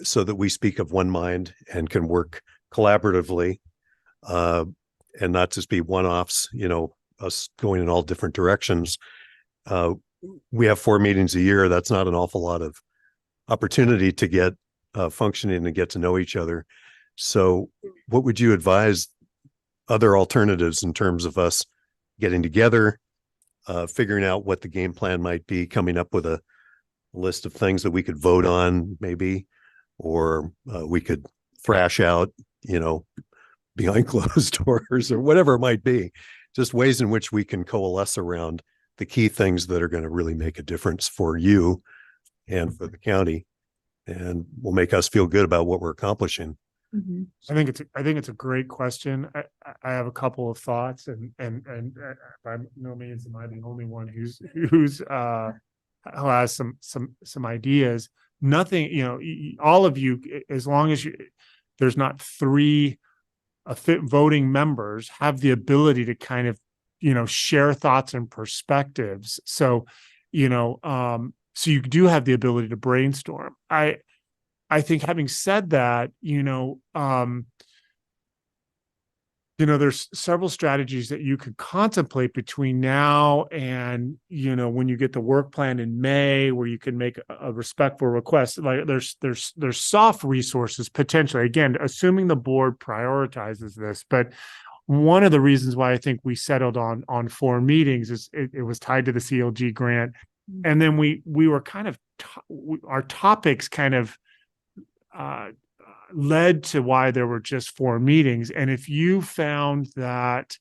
so that we speak of one mind and can work collaboratively, and not just be one-offs, us going in all different directions. we have 4 meetings a year. That's not an awful lot of opportunity to get functioning and get to know each other. So what would you advise other alternatives in terms of us getting together, figuring out what the game plan might be, coming up with a list of things that we could vote on maybe, or we could thrash out, behind closed doors or whatever it might be, just ways in which we can coalesce around the key things that are going to really make a difference for you and for the county, and will make us feel good about what we're accomplishing. I think it's a great question. I have a couple of thoughts, and by no means am I the only one who has some ideas. Nothing, all of you, as long as there's not 3 voting members, have the ability to kind of, share thoughts and perspectives. So, so you do have the ability to brainstorm. I think, having said that, there's several strategies that you could contemplate between now and, when you get the work plan in May, where you can make a respectful request. Like there's soft resources potentially, again, assuming the board prioritizes this. But one of the reasons why I think we settled on 4 meetings is it was tied to the CLG grant. And then we were kind of, our topics kind of led to why there were just 4 meetings. And if you found that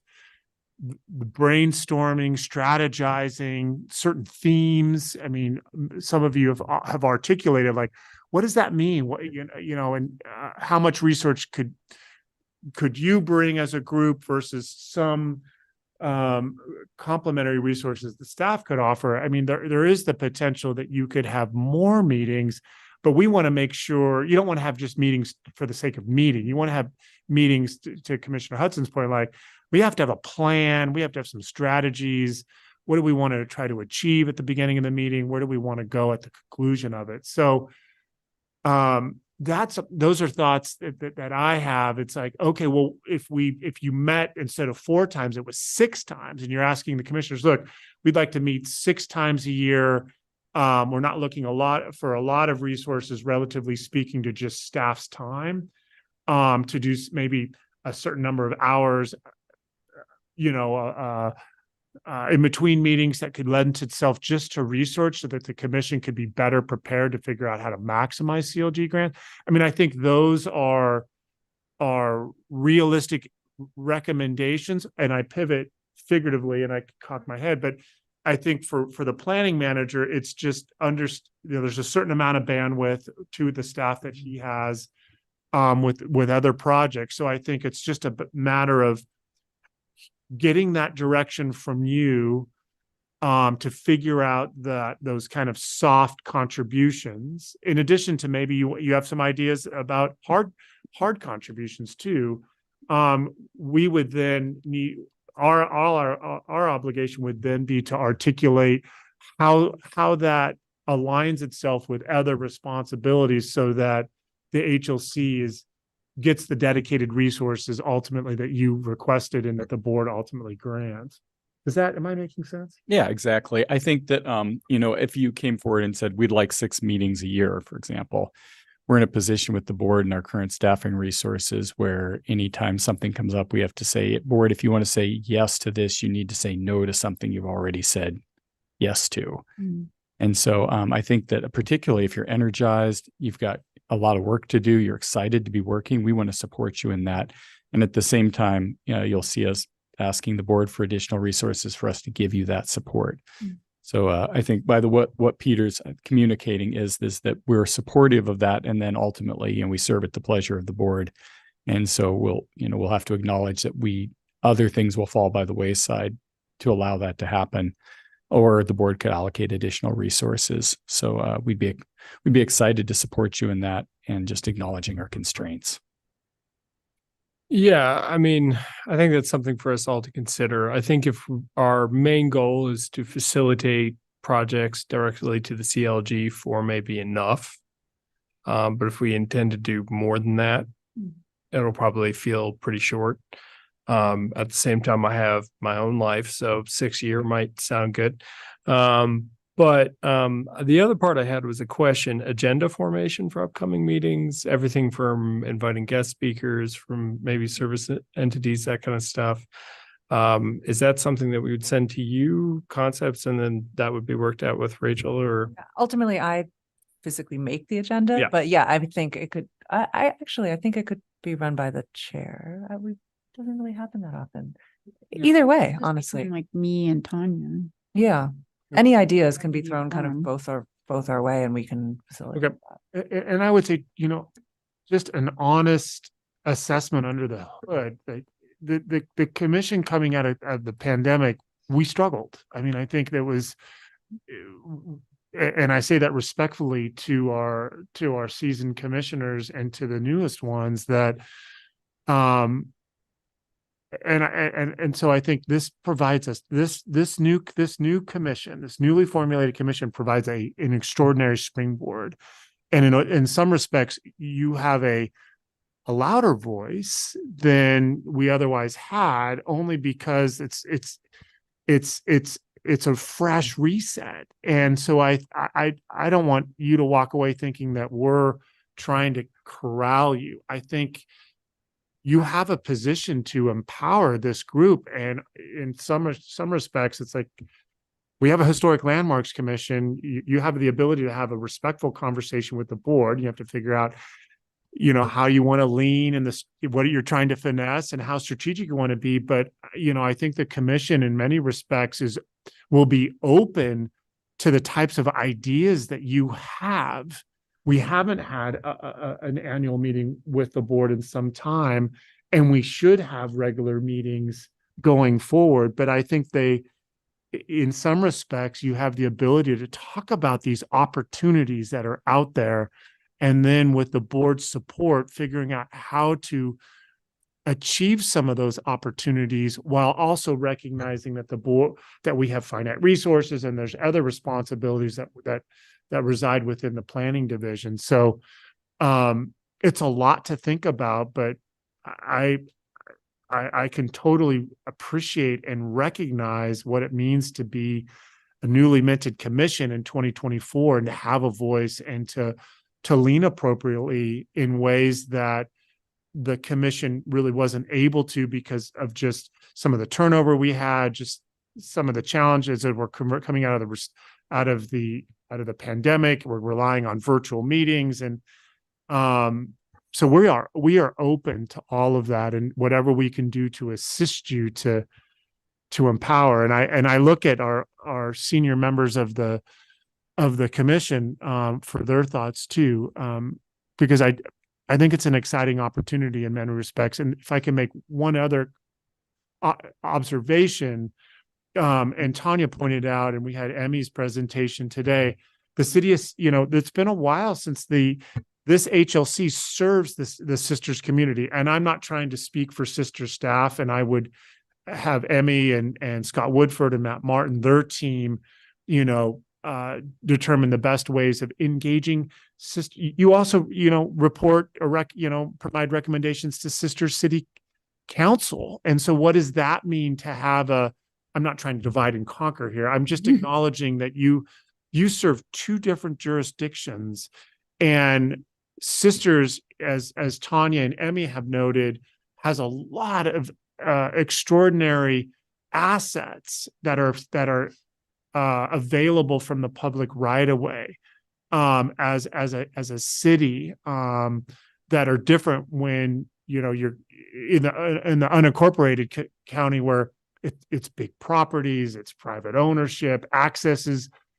the brainstorming, strategizing certain themes, I mean, some of you have articulated, like, what does that mean? What, and how much research could you bring as a group versus some complementary resources the staff could offer? I mean, there is the potential that you could have more meetings. But we want to make sure you don't want to have just meetings for the sake of meeting. You want to have meetings to Commissioner Hudson's point, like we have to have a plan. We have to have some strategies. What do we want to try to achieve at the beginning of the meeting? Where do we want to go at the conclusion of it? So those are thoughts that I have. It's like, okay, well, if you met instead of 4 times, it was 6 times, and you're asking the commissioners, look, we'd like to meet 6 times a year. We're not looking for a lot of resources, relatively speaking, to just staff's time, to do maybe a certain number of hours, in between meetings that could lend itself just to research so that the commission could be better prepared to figure out how to maximize CLG grant. I mean, I think those are realistic recommendations, and I pivot figuratively and I cock my head, but I think for the planning manager, it's just there's a certain amount of bandwidth to the staff that he has with other projects. So I think it's just a matter of getting that direction from you to figure out those kind of soft contributions. In addition to maybe you have some ideas about hard contributions too. We would then need our obligation would then be to articulate how that aligns itself with other responsibilities so that the HLC gets the dedicated resources ultimately that you requested and that the board ultimately grants. Am I making sense? Yeah, exactly. I think that, if you came forward and said, we'd like 6 meetings a year, for example, we're in a position with the board and our current staffing resources where anytime something comes up, we have to say, board, if you want to say yes to this, you need to say no to something you've already said yes to. And so I think that particularly if you're energized, you've got a lot of work to do, you're excited to be working, we want to support you in that. And at the same time, you'll see us asking the board for additional resources for us to give you that support. So I think by what Peter's communicating is that we're supportive of that, and then ultimately, we serve at the pleasure of the board, and so we'll have to acknowledge that other things will fall by the wayside to allow that to happen, or the board could allocate additional resources. So we'd be excited to support you in that, and just acknowledging our constraints. Yeah, I mean, I think that's something for us all to consider. I think if our main goal is to facilitate projects directly to the CLG, 4 may be enough. But if we intend to do more than that, it'll probably feel pretty short. At the same time, I have my own life, so 6 year might sound good. But the other part I had was a question, agenda formation for upcoming meetings, everything from inviting guest speakers, from maybe service entities, that kind of stuff. Is that something that we would send to you, concepts, and then that would be worked out with Rachel, or? Ultimately, I physically make the agenda, Yeah. but yeah, I would think it could, I think it could be run by the chair. Doesn't really happen that often. Either way, Just honestly. between, like me and Tanya. Yeah. Any ideas can be That'd be thrown kind of fun. both our way, and we can facilitate that. And I would say, just an honest assessment under the hood, like the commission coming out of the pandemic, we struggled. I mean, I think there was, and I say that respectfully to our seasoned commissioners and to the newest ones, that and so I think this provides us this new commission, this newly formulated commission, provides an extraordinary springboard. And in some respects, you have a louder voice than we otherwise had, only because it's a fresh reset. And so I don't want you to walk away thinking that we're trying to corral you. I think you have a position to empower this group. And in some respects, it's like, we have a historic landmarks commission. You have the ability to have a respectful conversation with the board. You have to figure out, how you want to lean and what you're trying to finesse and how strategic you want to be. But, I think the commission in many respects will be open to the types of ideas that you have. We haven't had an annual meeting with the board in some time, and we should have regular meetings going forward. But I think in some respects, you have the ability to talk about these opportunities that are out there, and then with the board's support, figuring out how to achieve some of those opportunities while also recognizing that we have finite resources and there's other responsibilities that reside within the planning division. So it's a lot to think about, but I can totally appreciate and recognize what it means to be a newly minted commission in 2024 and to have a voice and to lean appropriately in ways that the commission really wasn't able to, because of just some of the turnover we had, just some of the challenges that were coming out of the pandemic. We're relying on virtual meetings, and so we are open to all of that, and whatever we can do to assist you to empower. And I look at our senior members of the commission for their thoughts too, because I think it's an exciting opportunity in many respects. And if I can make one other observation, and Tanya pointed out, and we had Emmy's presentation today, the city is, it's been a while since this HLC serves the Sisters community. And I'm not trying to speak for Sisters staff, and I would have Emmy and Scott Woodford and Matt Martin, their team, determine the best ways of engaging. You also, report or provide recommendations to Sisters City Council. And so what does that mean to have I'm not trying to divide and conquer here. I'm just acknowledging that you serve two different jurisdictions, and Sisters, as Tanya and Emmy have noted, has a lot of extraordinary assets that are available from the public right away, as a city, that are different when you're in the unincorporated county, where it's big properties, it's private ownership,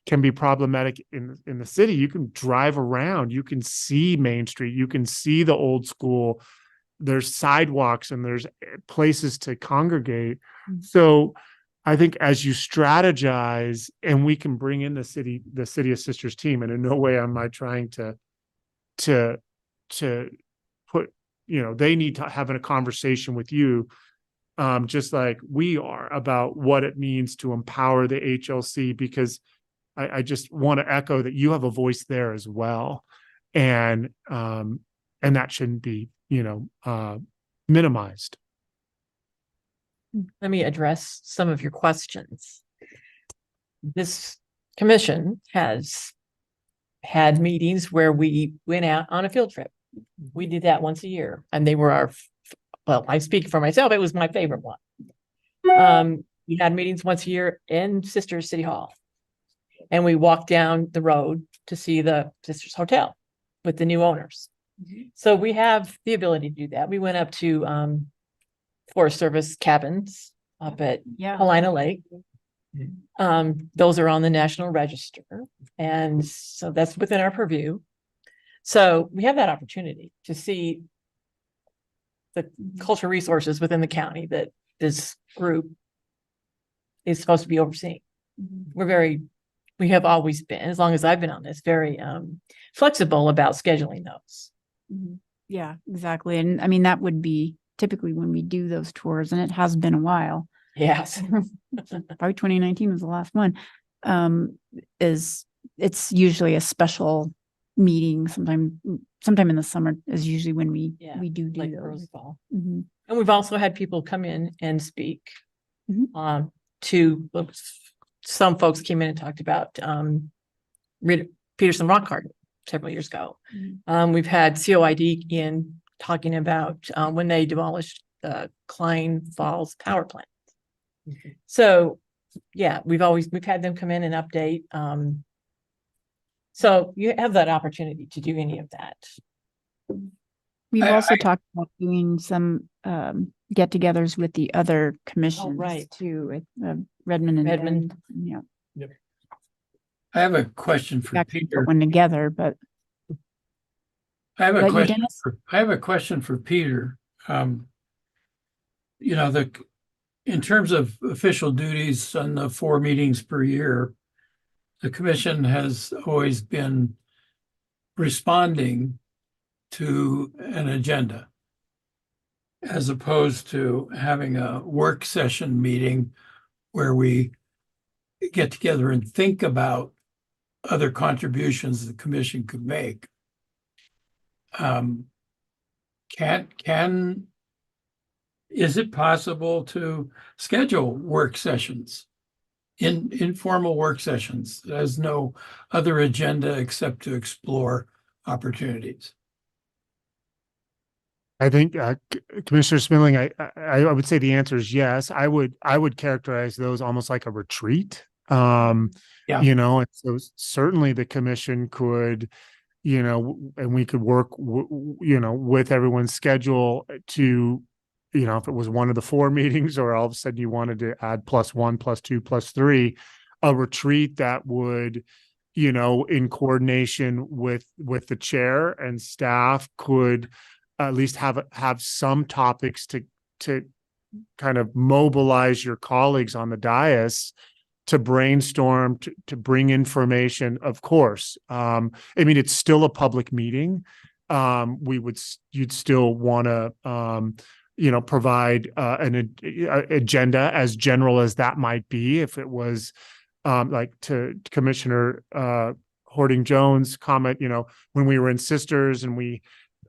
can be problematic. In the city, you can drive around, you can see Main Street, you can see the old school, there's sidewalks and there's places to congregate. So I think as you strategize, and we can bring in the City of Sisters team, and in no way am I trying to put, they need to have a conversation with you, just like we are, about what it means to empower the HLC, because I just want to echo that you have a voice there as well. And that shouldn't be, minimized. Let me address some of your questions. This commission has had meetings where we went out on a field trip. We did that once a year, and they were well, I speak for myself, it was my favorite one. We had meetings once a year in Sisters City Hall. And we walked down the road to see the Sisters Hotel with the new owners. So we have the ability to do that. We went up to Forest Service cabins up at Helena Lake. Those are on the National Register. And so that's within our purview. So we have that opportunity to see the cultural resources within the county that this group is supposed to be overseeing. We have always been, as long as I've been on this, very flexible about scheduling those. Yeah, exactly. And I mean, that would be typically when we do those tours, and it has been a while. Yes. Probably 2019 was the last one. It's usually a special meeting sometime in the summer is usually when we do like those. early fall. Mhm. And we've also had people come in and speak to some folks came in and talked about Peterson Rock Garden several years ago. We've had COID in talking about when they demolished the Klein Falls power plant. So yeah, we've had them come in and update. So you have that opportunity to do any of that. We've also talked about doing some get-togethers with the other commissions too, with Redmond and Redmond. yeah. I have a question for Actually Peter. put one together, but I have a But you, question. Dennis? I have a question for Peter. You know, in terms of official duties on the 4 meetings per year, the commission has always been responding to an agenda, as opposed to having a work session meeting where we get together and think about other contributions the commission could make. Is it possible to schedule work sessions, informal work sessions that has no other agenda except to explore opportunities? I think Commissioner Spindling, I would say the answer is yes. I would characterize those almost like a retreat. You know, and so certainly the commission could, you know, and we could work, you know, with everyone's schedule to, you know, if it was one of the 4 meetings or all of a sudden you wanted to add +1, +2, +3, a retreat that would, you know, in coordination with the chair and staff could at least have some topics to kind of mobilize your colleagues on the dais to brainstorm, to bring information, of course. I mean, it's still a public meeting. You'd still want to, you know, provide an agenda as general as that might be. If it was like to Commissioner Hording Jones' comment, you know, when we were in Sisters and we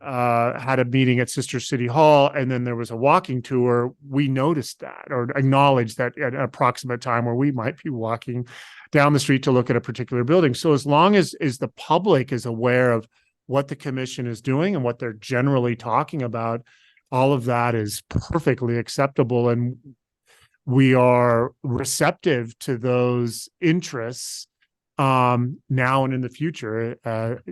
had a meeting at Sisters City Hall and then there was a walking tour, we noticed that or acknowledged that at an approximate time where we might be walking down the street to look at a particular building. So as long as the public is aware of what the commission is doing and what they're generally talking about, all of that is perfectly acceptable. And we are receptive to those interests now and in the future.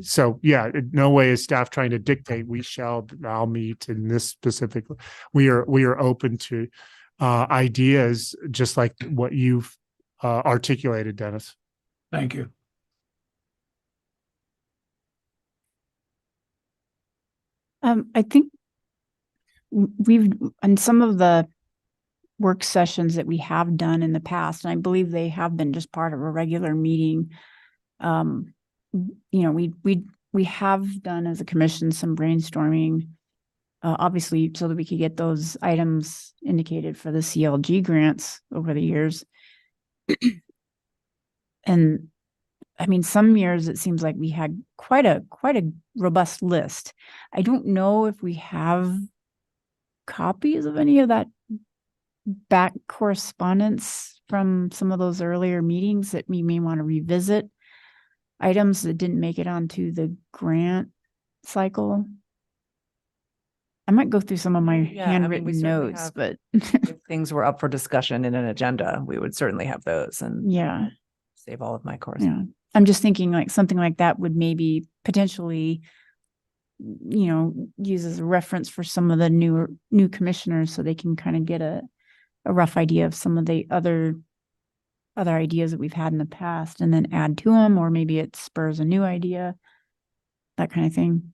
So yeah, in no way is staff trying to dictate we shall now meet in this specific. We are open to ideas just like what you've articulated, Dennis. Thank you. I think we've, on some of the work sessions that we have done in the past, and I believe they have been just part of a regular meeting. You know, we have done as a commission some brainstorming, obviously, so that we could get those items indicated for the CLG grants over the years. And I mean, some years it seems like we had quite a robust list. I don't know if we have copies of any of that back correspondence from some of those earlier meetings that we may want to revisit. Items that didn't make it onto the grant cycle. I might go through some of my Yeah, I mean, we handwritten certainly notes, have- but If things were up for discussion in an agenda, we would certainly have those and yeah, save all of my course. yeah. I'm just thinking like something like that would maybe potentially, use as a reference for some of the new commissioners so they can kind of get a rough idea of some of the other ideas that we've had in the past and then add to them, or maybe it spurs a new idea, that kind of thing.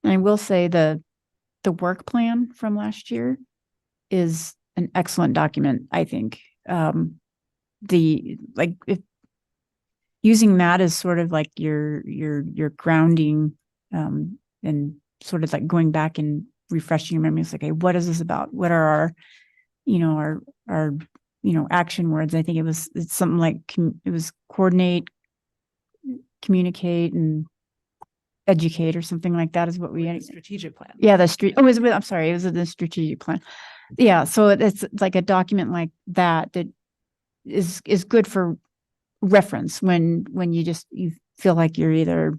And I will say the work plan from last year is an excellent document, I think. If using that as sort of like your grounding, and sort of like going back and refreshing your memories, like, okay, what is this about? What are our action words? I think it's something like it was coordinate, communicate, and educate, or something like that is what we. Strategic plan. Yeah, I'm sorry, it was the strategic plan. Yeah, so it's like a document like that is good for reference when you feel like you're either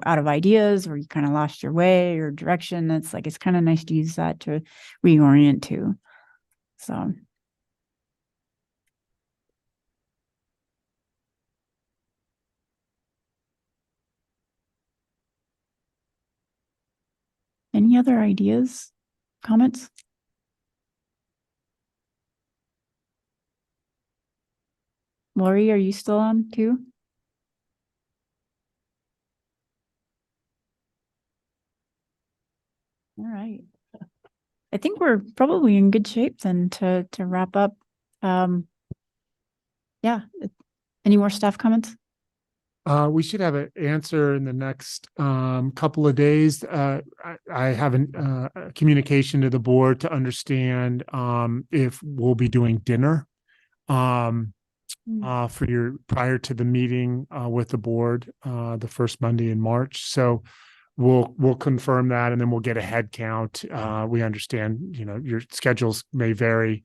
out of ideas or you kind of lost your way or direction. It's kind of nice to use that to reorient to. So. Any other ideas, comments? Lori, are you still on too? All right. I think we're probably in good shape then to wrap up. Yeah. Any more staff comments? We should have an answer in the next couple of days. I have a communication to the board to understand if we'll be doing dinner for your prior to the meeting with the board the first Monday in March. So we'll confirm that, and then we'll get a head count. We understand, your schedules may vary,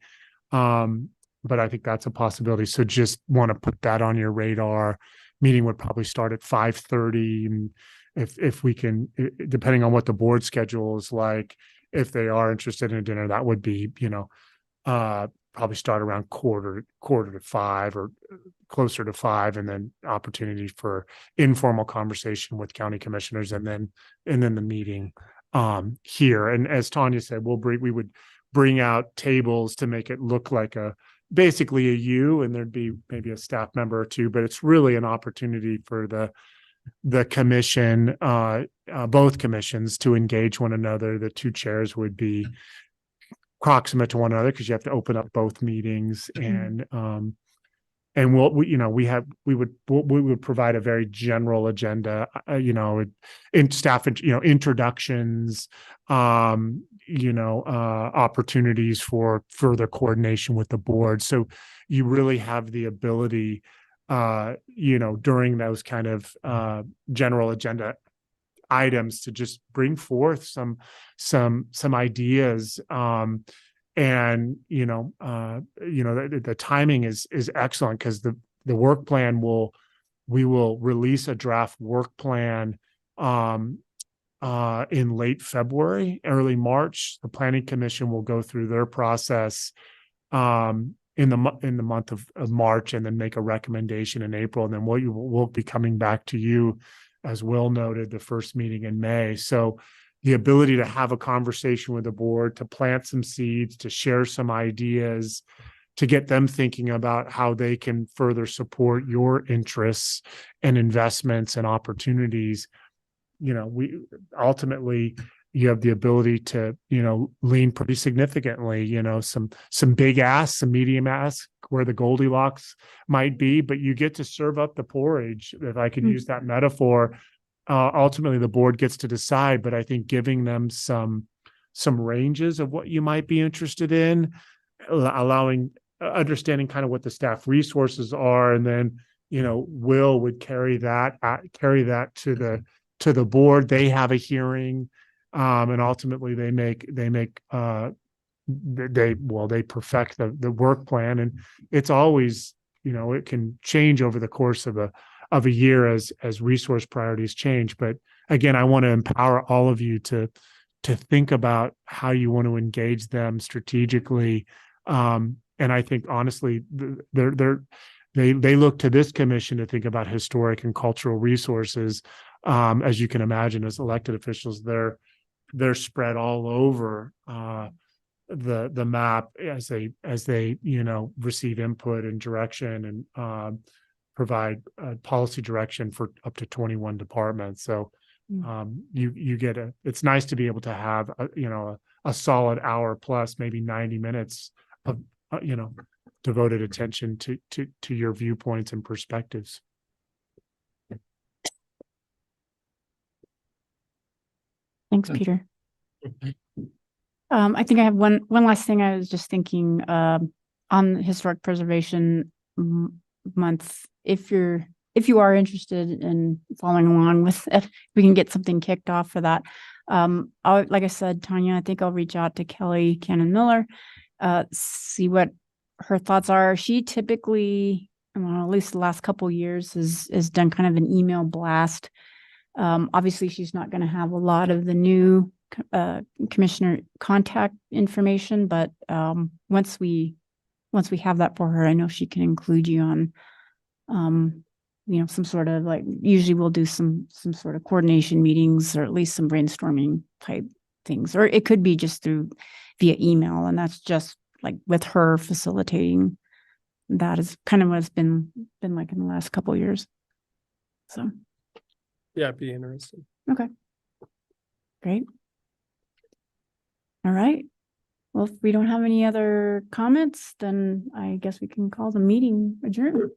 but I think that's a possibility. So just want to put that on your radar. Meeting would probably start at 5:30, and if we can, depending on what the board schedule is like, if they are interested in a dinner, that would be, probably start around quarter to 5 or closer to 5, and then opportunity for informal conversation with county commissioners, and then the meeting here. And as Tanya said, we would bring out tables to make it look like basically a U, and there'd be maybe a staff member or two, but it's really an opportunity for the commission, both commissions, to engage one another. The two chairs would be proximate to one another because you have to open up both meetings, and we would provide a very general agenda, in staff, introductions, opportunities for further coordination with the board. So you really have the ability, during those kind of general agenda items to just bring forth some ideas. The timing is excellent because the work plan we will release a draft work plan in late February, early March. The Planning Commission will go through their process in the month of March, and then make a recommendation in April. And then we'll be coming back to you, as Will noted, the first meeting in May. So the ability to have a conversation with the board, to plant some seeds, to share some ideas, to get them thinking about how they can further support your interests and investments and opportunities. We ultimately, you have the ability to, lean pretty significantly, some big ask, some medium ask, where the Goldilocks might be, but you get to serve up the porridge, if I could use that metaphor. Ultimately, the board gets to decide, but I think giving them some ranges of what you might be interested in, understanding kind of what the staff resources are, and then, Will would carry that to the board. They have a hearing, And ultimately they perfect the work plan, and it's always, it can change over the course of a year as resource priorities change. But again, I want to empower all of you to think about how you want to engage them strategically. And I think honestly, they look to this commission to think about historic and cultural resources. As you can imagine, as elected officials, they're spread all over the map as they receive input and direction and provide policy direction for up to 21 departments. So you get it's nice to be able to have a solid hour plus, maybe 90 minutes of devoted attention to your viewpoints and perspectives. Thanks, Peter. I think I have one last thing. I was just thinking on Historic Preservation Month. If you are interested in following along with it, we can get something kicked off for that. Like I said, Tanya, I think I'll reach out to Kelly Cannon Miller, see what her thoughts are. She typically, well, at least the last couple of years, has done kind of an email blast. Obviously, she's not going to have a lot of the new commissioner contact information, but once we have that for her, I know she can include you on some sort of, like, usually we'll do some sort of coordination meetings, or at least some brainstorming type things, or it could be just via email, and that's just like with her facilitating. That is kind of what it's been like in the last couple of years. So Yeah, it'd be interesting. okay, great. All right. Well, if we don't have any other comments, then I guess we can call the meeting adjourned.